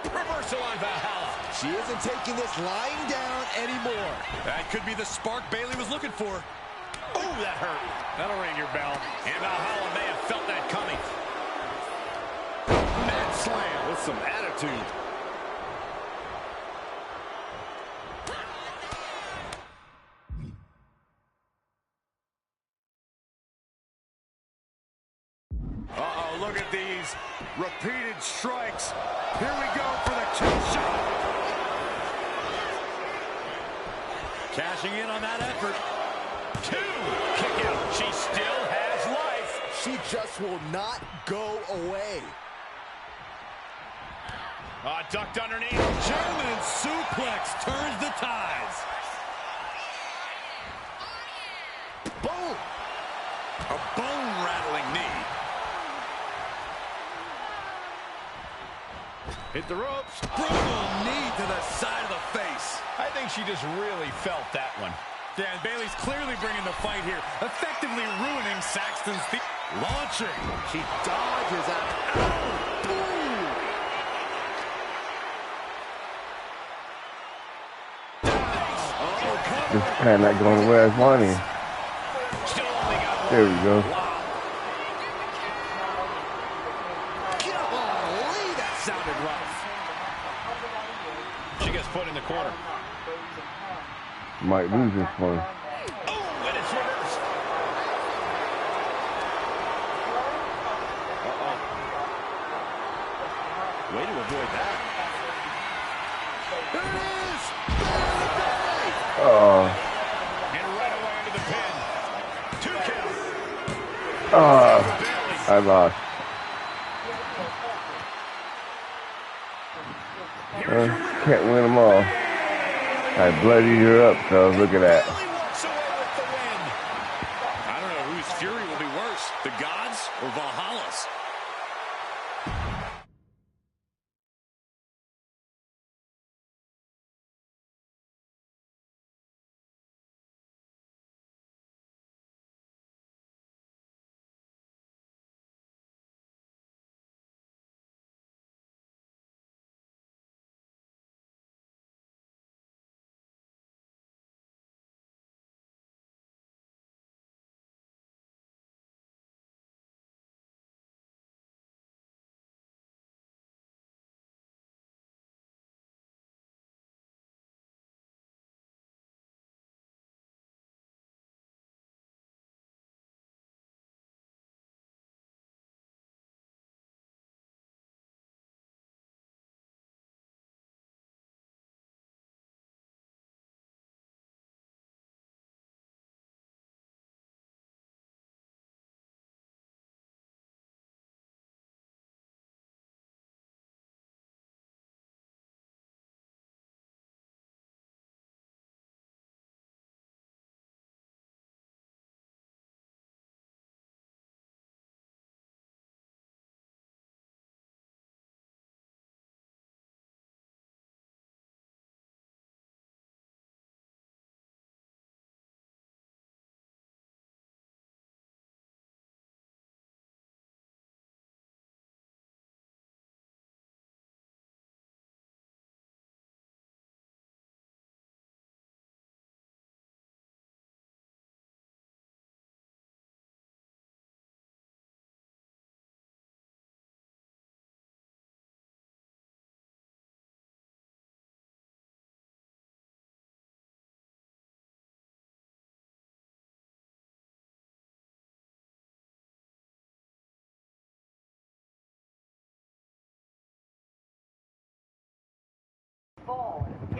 Reversal on Valhalla.
She isn't taking this lying down anymore.
That could be the spark Bayley was looking for.
Oh, that hurt. That'll ring your bell. And Valhalla may have felt that coming.
Mad slam with some attitude.
Uh-oh, look at these repeated strikes. Here we go for the kill shot. Cashing in on that effort.
2. Kick out. She still has life.
She just will not go away.
Ducked underneath.
German suplex turns the tides.
Boom.
A bone-rattling knee.
Hit the ropes.
Brutal knee to the side of the face.
I think she just really felt that one.
Yeah, and Bayley's clearly bringing the fight here, effectively ruining Saxton's feet. Launching.
She dodges out. Ow! Boom!
This pad not going where it's money.
Still only got
There we go.
Golly, that sounded rough.
She gets put in the corner.
Might lose this one.
Oh, and it's reversed.
Way to avoid that. There it is!
Oh,
And right away into the pin. 2 count.
oh, I lost. Can't win them all. I bloodied her up, so look at that.
Bayley walks away with the win.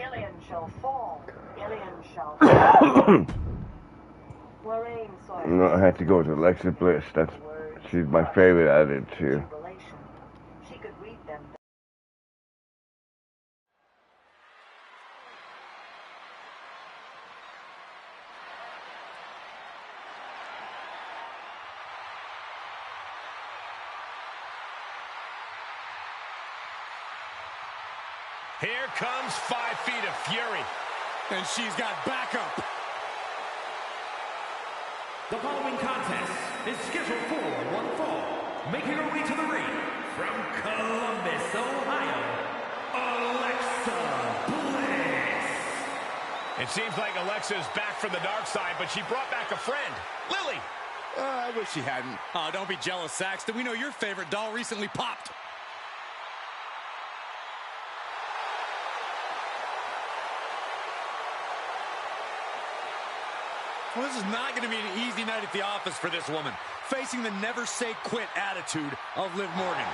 Ilian shall fall. Ilian shall fall. Lorraine saw it.
No, I had to go with Alexa Bliss. She's my favorite out of the two.
She could read them.
Here comes 5 feet of fury.
And she's got backup.
The following contest is scheduled for one fall. Making her way to the ring from Columbus, Ohio, Alexa Bliss.
It seems like Alexa is back from the dark side, but she brought back a friend, Lily.
I wish she hadn't.
Oh, don't be jealous, Saxton. We know your favorite doll recently popped. Well, this is not going to be an easy night at the office for this woman, facing the never-say-quit attitude of Liv Morgan.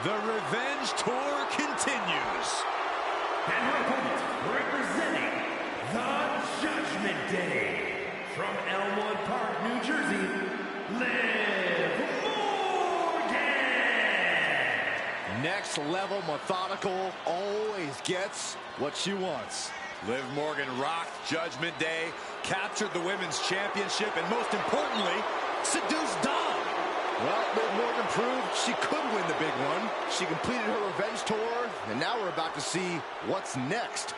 The Revenge Tour continues.
And her opponent, representing the Judgment Day, from Elmwood Park, New Jersey, Liv Morgan.
Next level methodical, always gets what she wants.
Liv Morgan rocked Judgment Day, captured the Women's Championship, and most importantly, seduced Dom.
Well, Liv Morgan proved she could win the big one. She completed her revenge tour, and now we're about to see what's next.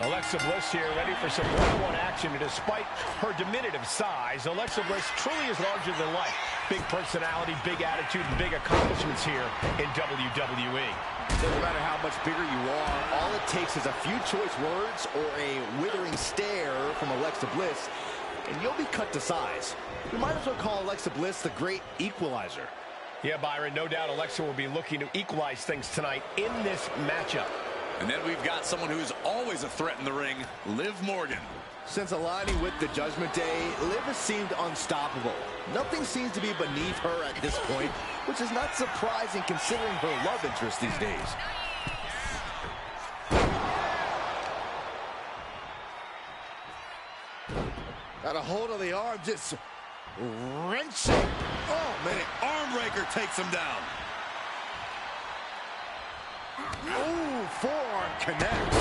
Alexa Bliss here, ready for some one-on-one action. And despite her diminutive size, Alexa Bliss truly is larger than life. Big personality, big attitude, and big accomplishments here in WWE.
Doesn't matter how much bigger you are, all it takes is a few choice words or a withering stare from Alexa Bliss, and you'll be cut to size. We might as well call Alexa Bliss the great equalizer.
Yeah, Byron, no doubt Alexa will be looking to equalize things tonight in this matchup.
And then we've got someone who's always a threat in the ring, Liv Morgan.
Since aligning with the Judgment Day, Liv has seemed unstoppable. Nothing seems to be beneath her at this point, which is not surprising considering her love interest these days. Got a hold of the arm, just wrenching.
Oh, man, arm breaker takes him down.
Ooh, forearm connects.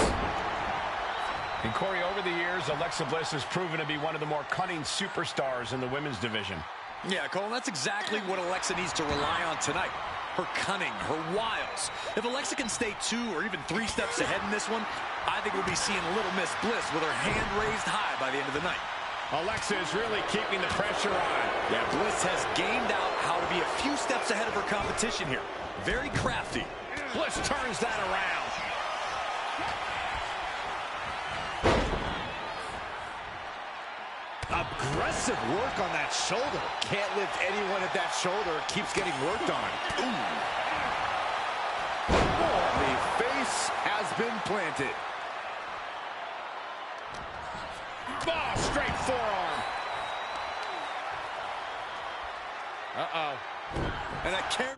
And Corey, over the years, Alexa Bliss has proven to be one of the more cunning superstars in the women's division.
Yeah, Cole, that's exactly what Alexa needs to rely on tonight. Her cunning, her wiles. If Alexa can stay 2 or even 3 steps ahead in this one, I think we'll be seeing Little Miss Bliss with her hand raised high by the end of the night.
Alexa is really keeping the pressure on.
Yeah, Bliss has gamed out how to be a few steps ahead of her competition here. Very crafty.
Bliss turns that around.
Aggressive work on that shoulder. Can't lift anyone at that shoulder. Keeps getting worked on. Ooh. The face has been planted.
Oh, straight forearm.
Uh-oh. And a carry.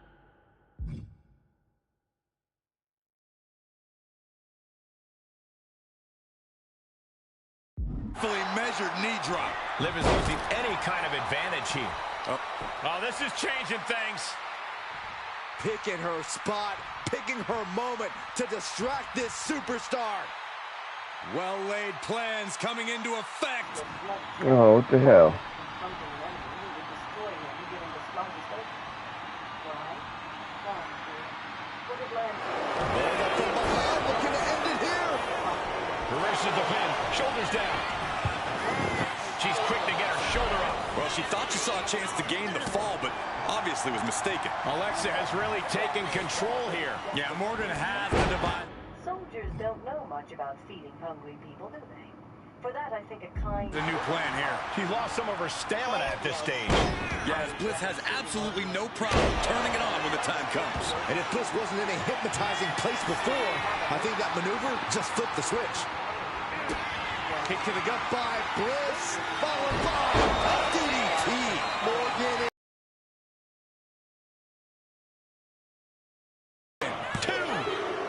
Fully measured knee drop.
Liv is losing any kind of advantage here. Oh, this is changing things.
Picking her spot, picking her moment to distract this superstar.
Well-laid plans coming into effect.
Oh, what the hell?
Looking to end it here.
Reverses the pin. Shoulders down. She's quick to get her shoulder up.
Well, she thought she saw a chance to gain the fall, but obviously was mistaken.
Alexa has really taken control here.
Yeah, Morgan has the divine.
Soldiers don't know much much about feeding hungry people, do they? For that, I think a kind...
The new plan here.
She's lost some of her stamina at this stage.
Yes, Bliss has absolutely no problem turning it on when the time comes.
And if Bliss wasn't in a hypnotizing place before, I think that maneuver just flipped the switch. Kick to the gut by Bliss, followed by a DDT. Morgan.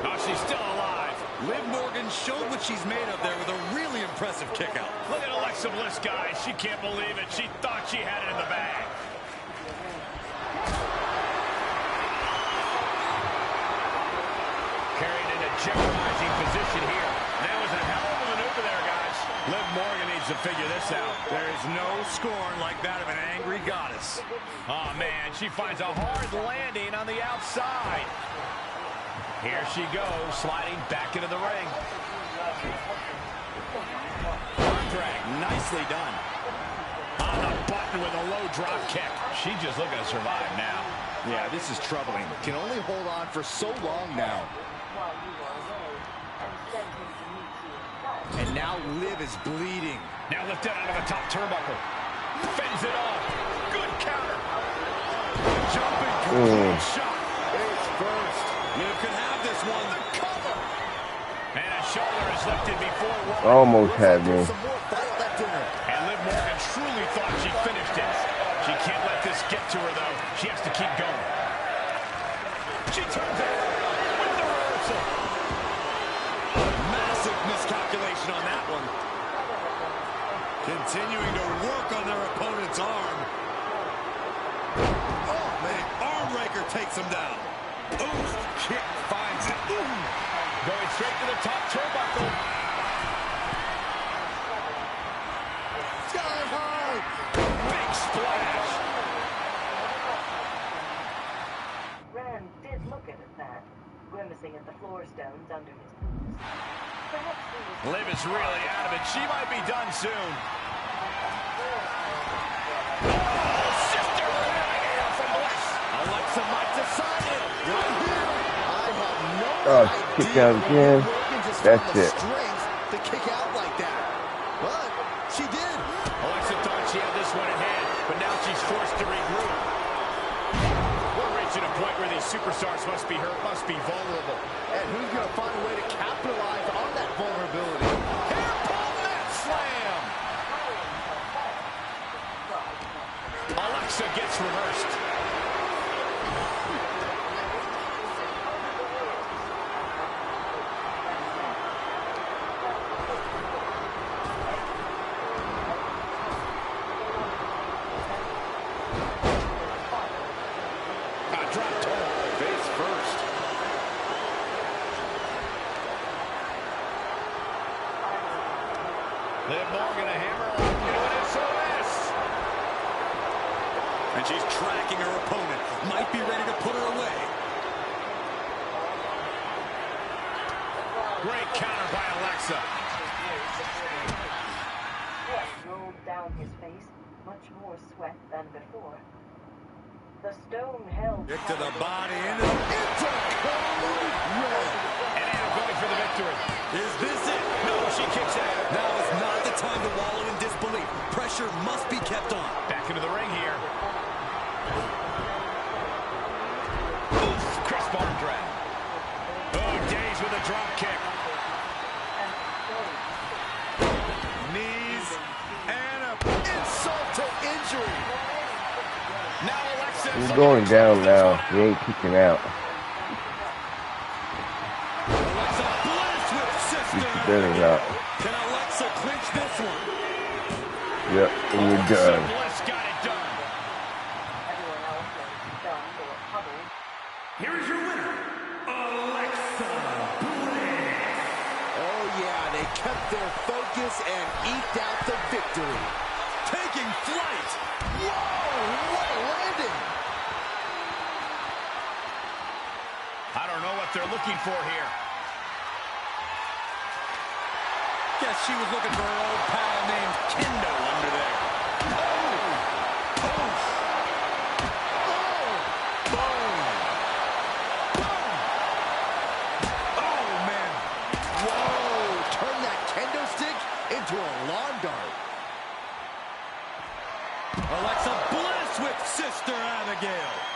Oh, she's still alive.
Liv Morgan showed what she's made of there with a really impressive kick out.
Look at Alexa Bliss, guys. She can't believe it. She thought she had it in the bag. Carried in a jeopardizing position here. That was a hell of a maneuver there, guys.
Liv Morgan needs to figure this out. There is no scorn like that of an angry goddess.
Oh, man, she finds a hard landing on the outside. Here she goes, sliding back into the ring. Arm drag, nicely done. On the button with a low drop kick. She's just looking to survive now.
Yeah, this is troubling. Can only hold on for so long now. And now Liv is bleeding.
Now lifted onto the top turnbuckle. Fends it off. Good counter.
Jumping complete shot.
Face first.
Liv can have this one. The cover.
And a shoulder is lifted before one.
Almost had me.
Some more fight left in her.
And Liv Morgan truly thought she finished it. She can't let this get to her, though. She has to keep going. She turns it with the reversal.
Massive miscalculation on that one. Continuing to work on their opponent's arm. Oh, man. Arm raker takes him down. Ooh, kick finds it. Ooh.
Going straight to the top turnbuckle.
Sky high.
Big splash.
Rand did look at that, grimacing at the floor stones under his boots. Perhaps he was...
Liv is really out of it. She might be done soon. Sister from Bliss.
Alexa might decide it. Right here. I have no
Oh,
idea
kick out again.
Morgan just
That's
found the
it.
strength to kick out like that. But she did.
Alexa thought she had this one in hand, but now she's forced to regroup. We're reaching a point where these superstars must be hurt, must be vulnerable.
And who's going to find a way to capitalize on that vulnerability?
Here, pull that slam. Alexa gets reversed. Drop toe.
Face first.
Liv Morgan a hammer into an SOS.
And she's tracking her opponent. Might be ready to put her away.
Great counter by Alexa.
Sweat rolled down his face, much more sweat than before. The stone held...
Kick to the body, into code red.
And now going for the victory.
Is this it?
No, she kicks out.
Now is not the time to wallow in disbelief. Pressure must be kept on.
Back into the ring here. Oof, crisp arm drag. Oh, Days with a drop kick.
Knees and a insult to injury.
Now Alexa.
He's going down now. He ain't kicking out.
Alexa Bliss with
He's
sister.
better not.
Can Alexa clinch this one?
Yep, and you're
Alexa
done.
Bliss got it done.
Everyone else was stunned or huddled.
Here is your winner, Alexa Bliss.
Oh, yeah, they kept their focus and eked out the victory.
Taking flight.
Whoa, what a landing.
I don't know what they're looking for here.
Guess she was looking for her old pal named Kendo under there.
Oh, man. Whoa.
into a lawn dart.
Alexa Bliss with Sister Abigail.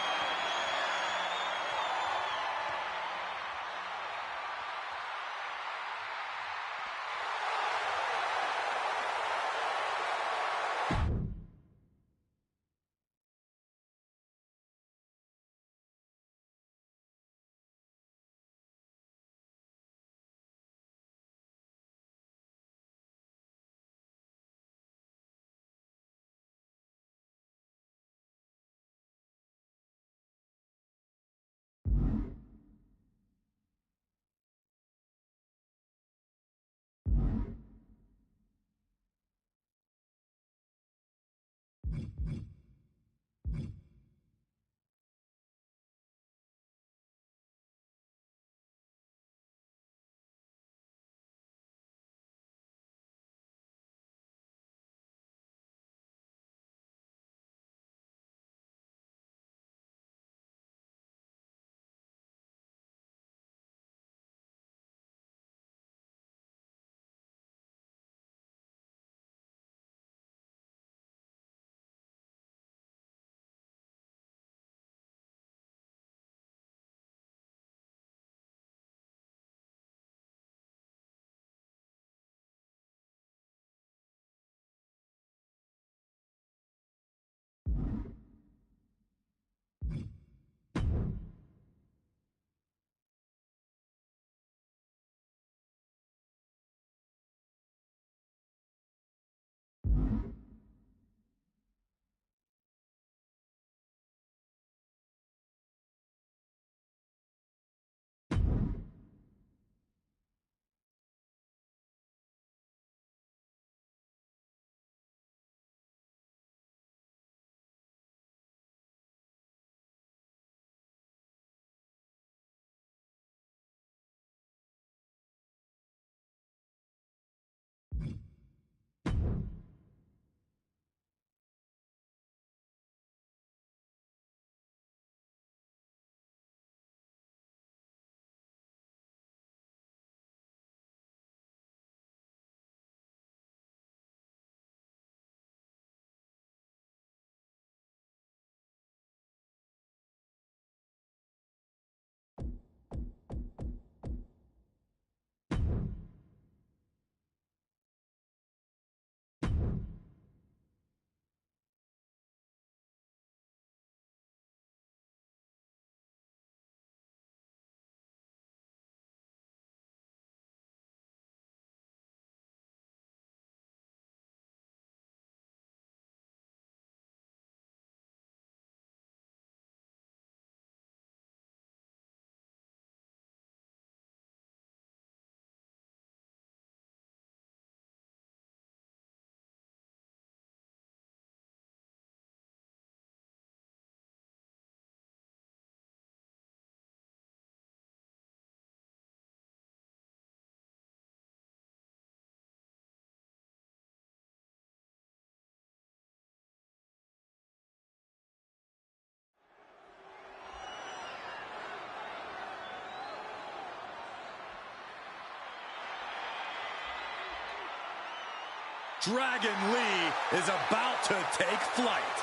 Dragon Lee is about to take flight.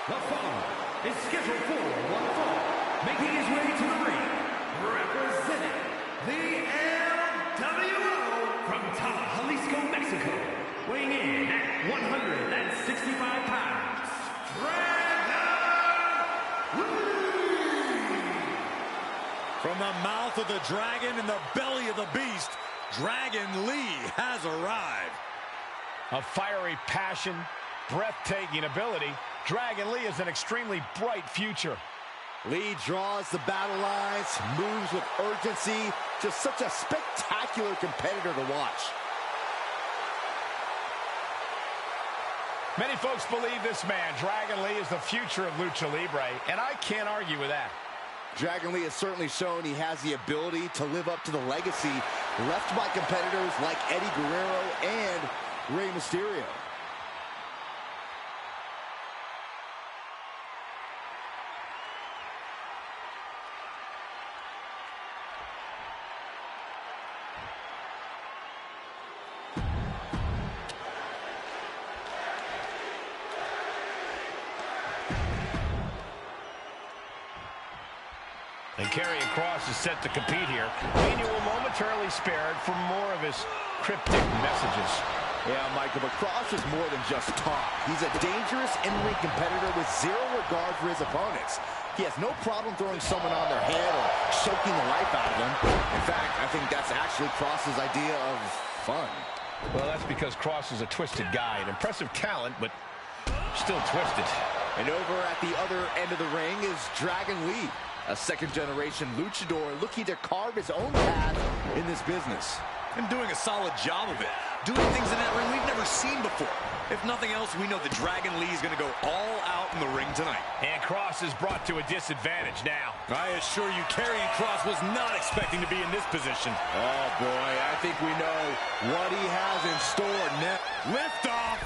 The following is scheduled for one fall, making his way to the ring, representing the LWO from Tala, Jalisco, Mexico, weighing in at 165 pounds, Dragon Lee!
From the mouth of the dragon and the belly of the beast, Dragon Lee has arrived.
A fiery passion, breathtaking ability. Dragon Lee has an extremely bright future.
Lee draws the battle lines, moves with urgency. Just such a spectacular competitor to watch.
Many folks believe this man, Dragon Lee, is the future of Lucha Libre, and I can't argue with that.
Dragon Lee has certainly shown he has the ability to live up to the legacy left by competitors like Eddie Guerrero and Rey Mysterio.
And Karrion Kross is set to compete here. Manuel momentarily spared for more of his cryptic messages.
Yeah, Michael, but Kross is more than just talk. He's a dangerous in-ring competitor with zero regard for his opponents. He has no problem throwing someone on their head or choking the life out of them. In fact, I think that's actually Kross's idea of fun.
Well, that's because Kross is a twisted guy. An impressive talent, but still twisted.
And over at the other end of the ring is Dragon Lee, a second-generation luchador looking to carve his own path in this business.
And doing a solid job of it. Doing things in that ring we've never seen before. If nothing else, we know that Dragon Lee is going to go all out in the ring tonight.
And Kross is brought to a disadvantage now.
I assure you, Karrion Kross was not expecting to be in this position.
Oh, boy, I think we know what he has in store next.
Lift off.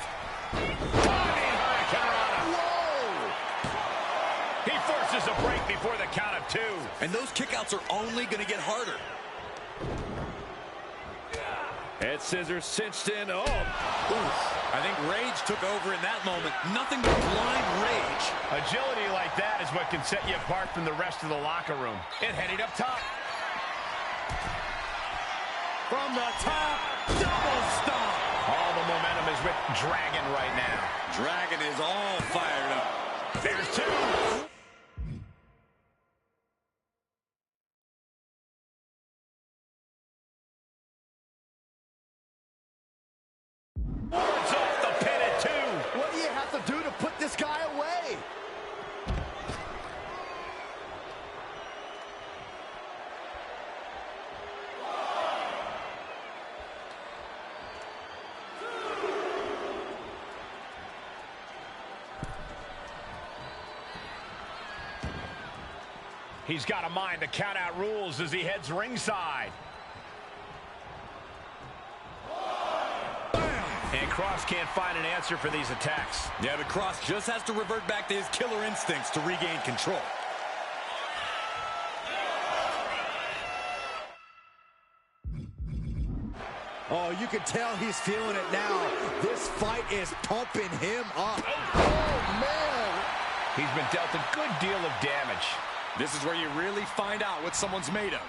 Whoa!
He forces a break before the count of 2.
And those kickouts are only going to get harder. Head scissors cinched in. Oh, oof. I think rage took over in that moment. Nothing but blind rage.
Agility like that is what can set you apart from the rest of the locker room. And heading up top.
From the top, double stomp.
All the momentum is with Dragon right now.
Dragon is all fired up.
There's 2. Wards off the pin at 2.
What do you have to do to put this guy away?
He's got to mind the count-out rules as he heads ringside. And Kross can't find an answer for these attacks.
Yeah, but Kross just has to revert back to his killer instincts to regain control.
Oh, you can tell he's feeling it now. This fight is pumping him up. Oh, man!
He's been dealt a good deal of damage.
This is where you really find out what someone's made of.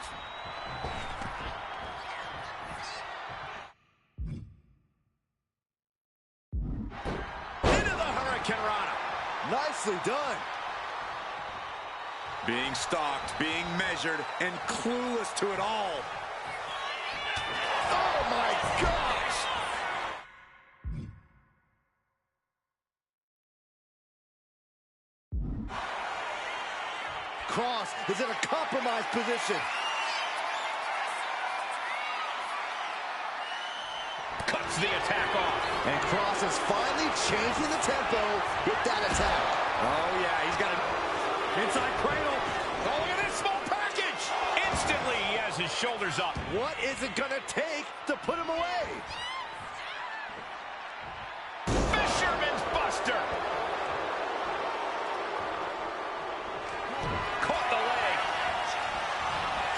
Nicely done.
Being stalked, being measured, and clueless to it all.
Oh, my gosh! Kross is in a compromised position.
Cuts the attack off.
And Kross is finally changing the tempo with that attack.
Oh, yeah, he's got an inside cradle.
Oh, look at this small package. Instantly, he has his shoulders up.
What is it going to take to put him away?
Fisherman's Buster. Caught the leg.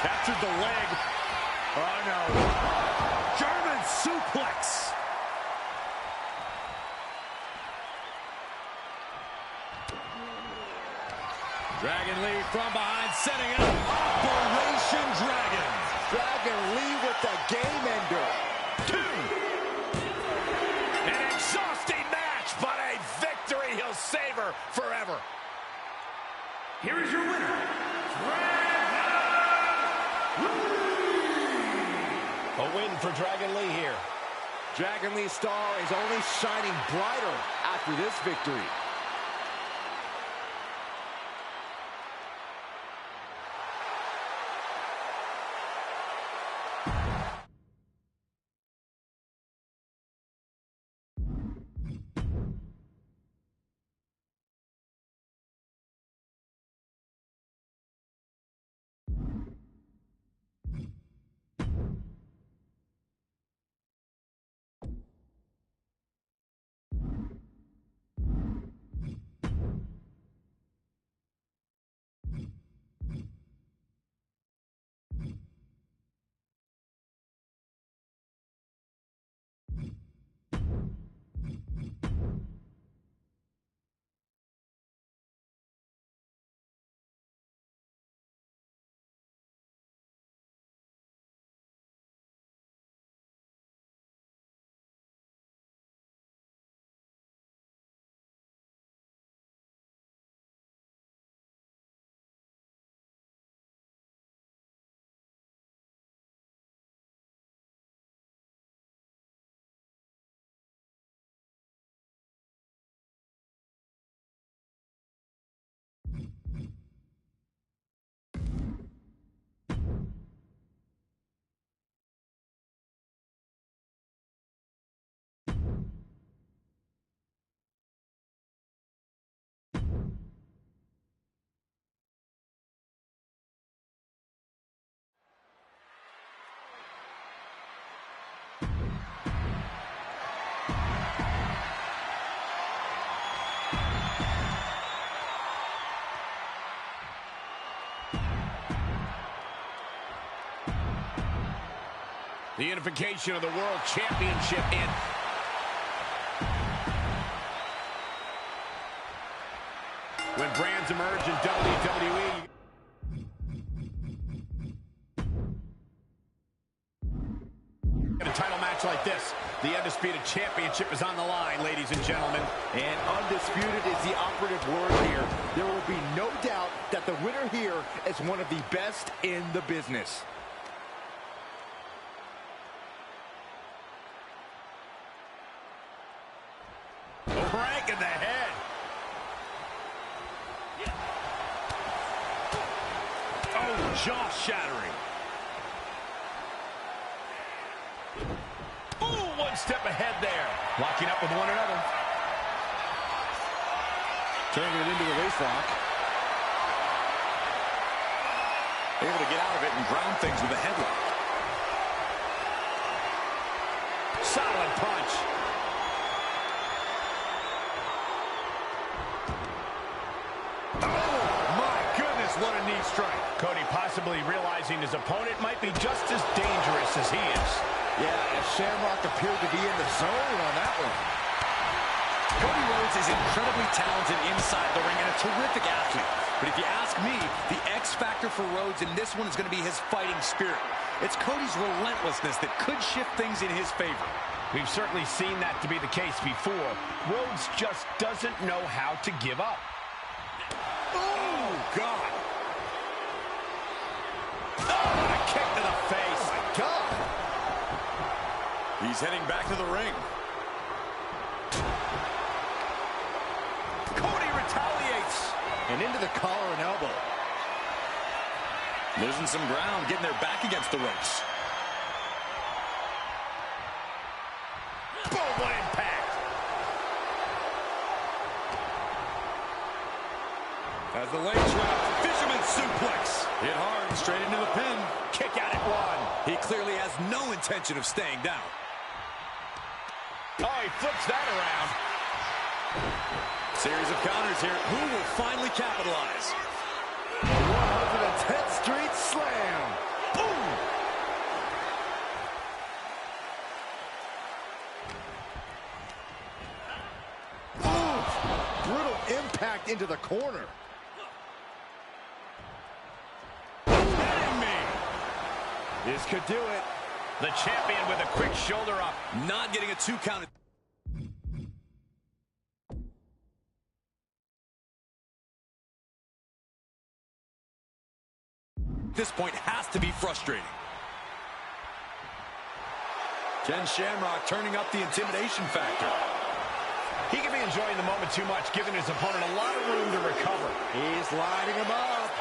Captured the leg. Oh, no. German suplex. Dragon Lee from behind, setting up Operation Dragon.
Dragon Lee with the game ender.
2. An exhausting match, but a victory he'll savor forever.
Here is your winner,
A win for Dragon Lee here.
Dragon Lee's star is only shining brighter after this victory.
The unification of the World Championship in. When brands emerge in WWE. In a title match like this, the Undisputed Championship is on the line, ladies and gentlemen.
And undisputed is the operative word here. There will be no doubt that the winner here is one of the best in the business.
Crank in the head. Oh, jaw-shattering. Ooh, one step ahead there. Locking up with one another.
Turning it into a waist lock. Able to get out of it and ground things with a headlock.
Solid punch.
Oh, my goodness, what a knee strike.
Cody possibly realizing his opponent might be just as dangerous as he is.
Yeah, and Shamrock appeared to be in the zone on that one.
Cody Rhodes is incredibly talented inside the ring and a terrific athlete. But if you ask me, the X factor for Rhodes in this one is going to be his fighting spirit. It's Cody's relentlessness that could shift things in his favor.
We've certainly seen that to be the case before. Rhodes just doesn't know how to give up.
Oh, God.
Oh, what a kick to the face.
Oh, my God.
He's heading back to the ring.
Cody retaliates.
And into the collar and elbow.
Losing some ground, getting their back against the ropes.
Boom, what impact.
As the leg trap, fisherman suplex. Hit hard, straight into the pin.
Kick out at one.
He clearly has no intention of staying down.
Oh, he flips that around.
Series of counters here. Who will finally capitalize?
110th Street Slam.
Boom!
Ooh, brutal impact into the corner.
Kidding me.
This could do it.
The champion with a quick shoulder up.
Not getting a 2 count. This point has to be frustrating. Ken Shamrock turning up the intimidation factor.
He could be enjoying the moment too much, giving his opponent a lot of room to recover.
He's lining him up.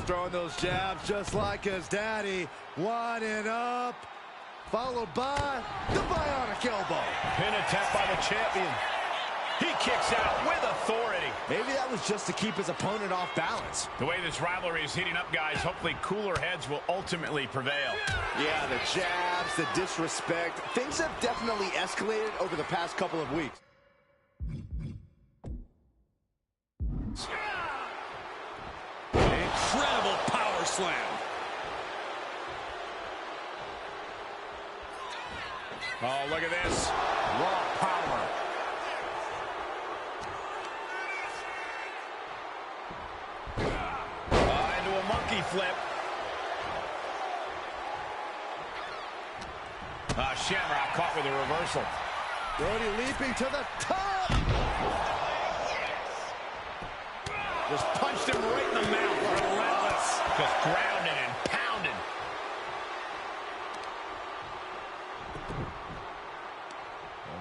Throwing those jabs just like his daddy. Winding up. Followed by the bionic elbow.
Pin attempt by the champion. He kicks out with authority.
Maybe that was just to keep his opponent off balance.
The way this rivalry is heating up, guys, hopefully cooler heads will ultimately prevail.
Yeah, the jabs, the disrespect. Things have definitely escalated over the past couple of weeks.
Incredible power slam.
Oh, look at this. Raw power. Into a monkey flip. Shamrock caught with a reversal.
Brody leaping to the top.
Just punched him right in the mouth. Relentless. Just grounded and pounded.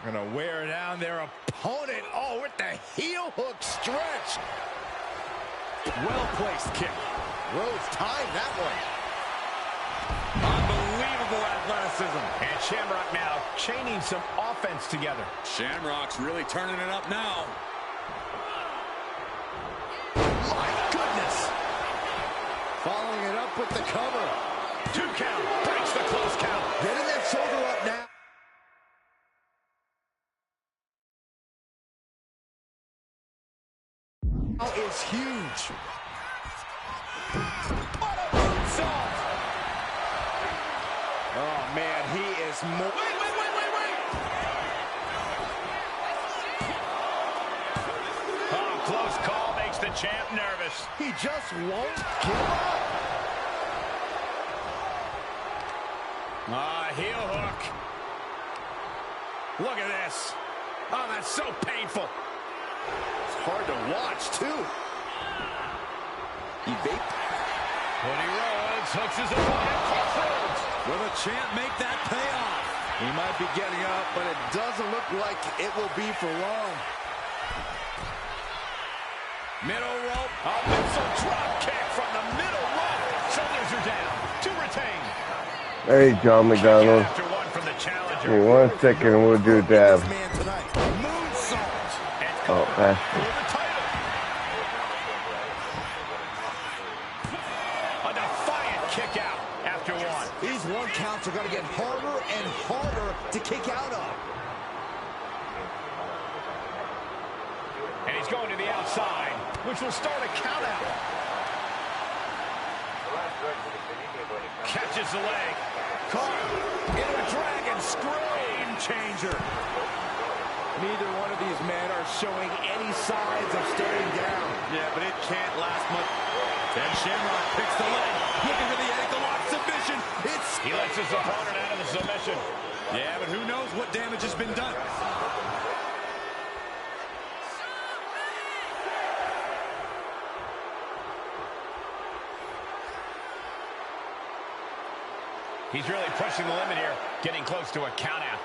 They're going to wear down their opponent. Oh, with the heel hook stretch.
Well-placed kick.
Rhodes timed that one.
Unbelievable athleticism.
And Shamrock now chaining some offense together.
Shamrock's really turning it up now.
My goodness. Following it up with the cover.
2 count. Breaks the close count.
Getting that shoulder up now. is huge.
What a moonsault!
Oh, man, he is more...
Wait!
Oh, close call makes the champ nervous.
He just won't give up.
Heel hook. Look at this. Oh, that's so painful.
It's hard to watch, too. Evade.
Cody Rhodes hooks his opponent. Crossroads.
Will the champ make that pay off?
He might be getting up, but it doesn't look like it will be for long.
Middle rope.
A missile drop kick from the middle rope. Shoulders are down. To retain.
Hey, John McDonald.
After one from the challenger.
Give me 1 second and we'll do a dab.
Moonsault.
Oh, that's
For the title. A defiant kick out after one.
These 1 counts are going to get harder and harder to kick out of.
And he's going to the outside, which will start a count out. Catches the leg. Caught into a dragon screw.
Game changer.
Neither one of these men are showing any signs of staying down.
Yeah, but it can't last much. Ted Shamrock picks the leg. Looking for the ankle lock submission.
He lets his opponent out of the submission.
Yeah, but who knows what damage has been done.
He's really pushing the limit here, getting close to a count out.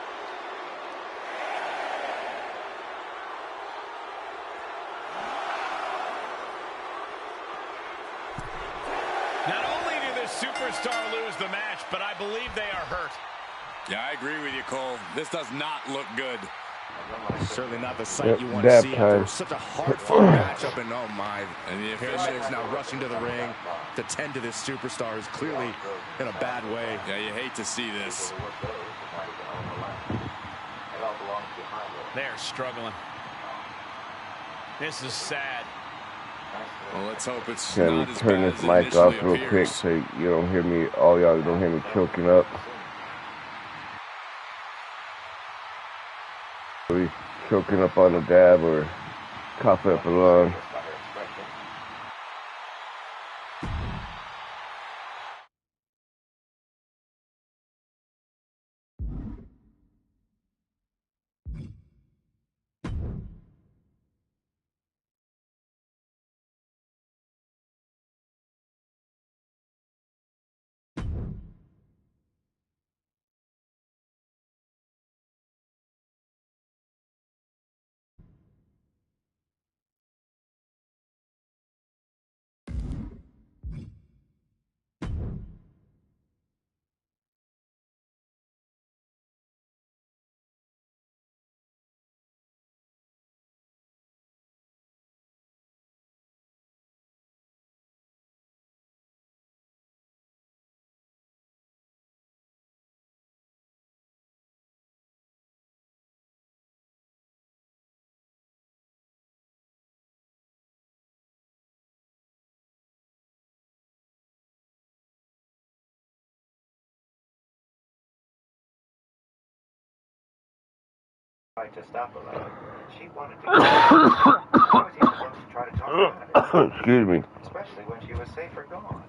Not only did this superstar lose the match, but I believe they are hurt.
Yeah, I agree with you, Cole. This does not look good.
Certainly not the sight you want
dab
to see
time.
after such a hard-fought matchup. And oh my,
And the
paramedics now rushing to the ring to tend to this superstar who's clearly in a bad way.
Yeah, you hate to see this.
They're struggling. This is sad.
Well, let's hope it's
Can
not as
turn
bad
this
as
mic
initially
off real quick
appears.
so you don't hear me, all y'all don't hear me choking up. We choking up on the dab or coughing up a lung.
Tried to stop Elaine. She wanted to. I was even going to try to talk about it,
Excuse me.
especially when she was safe or gone.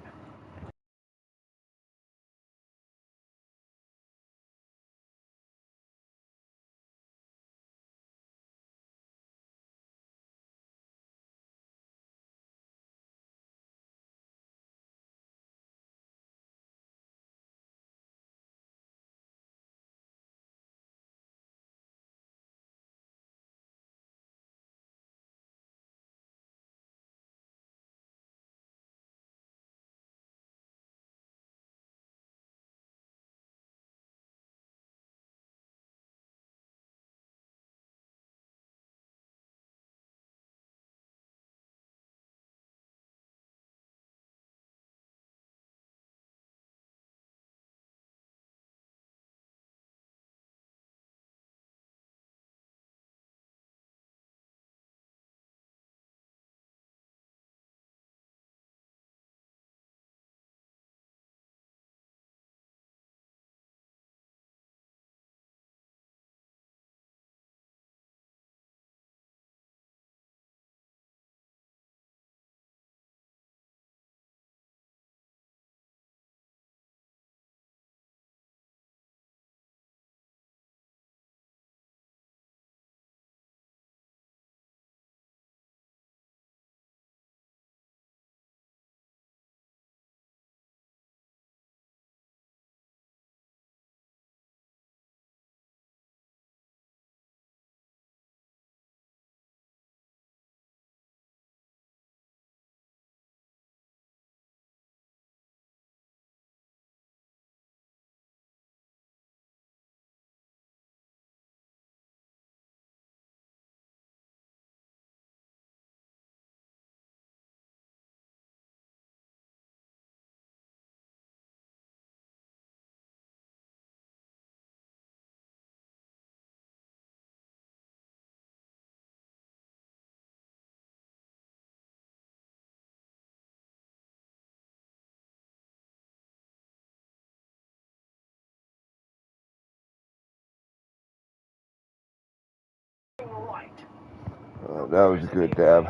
That was a good dab.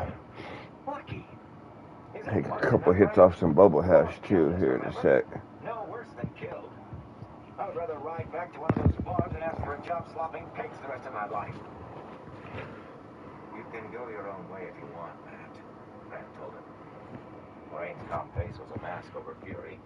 Lucky.
Take a couple hits off some bubble hash too here in a sec.
No worse than killed. I would rather ride back to one of those bars and ask for a job slopping pigs the rest of my life. You can go your own way if you want, Matt, Grant told him. Lorraine's calm face was a mask over fury.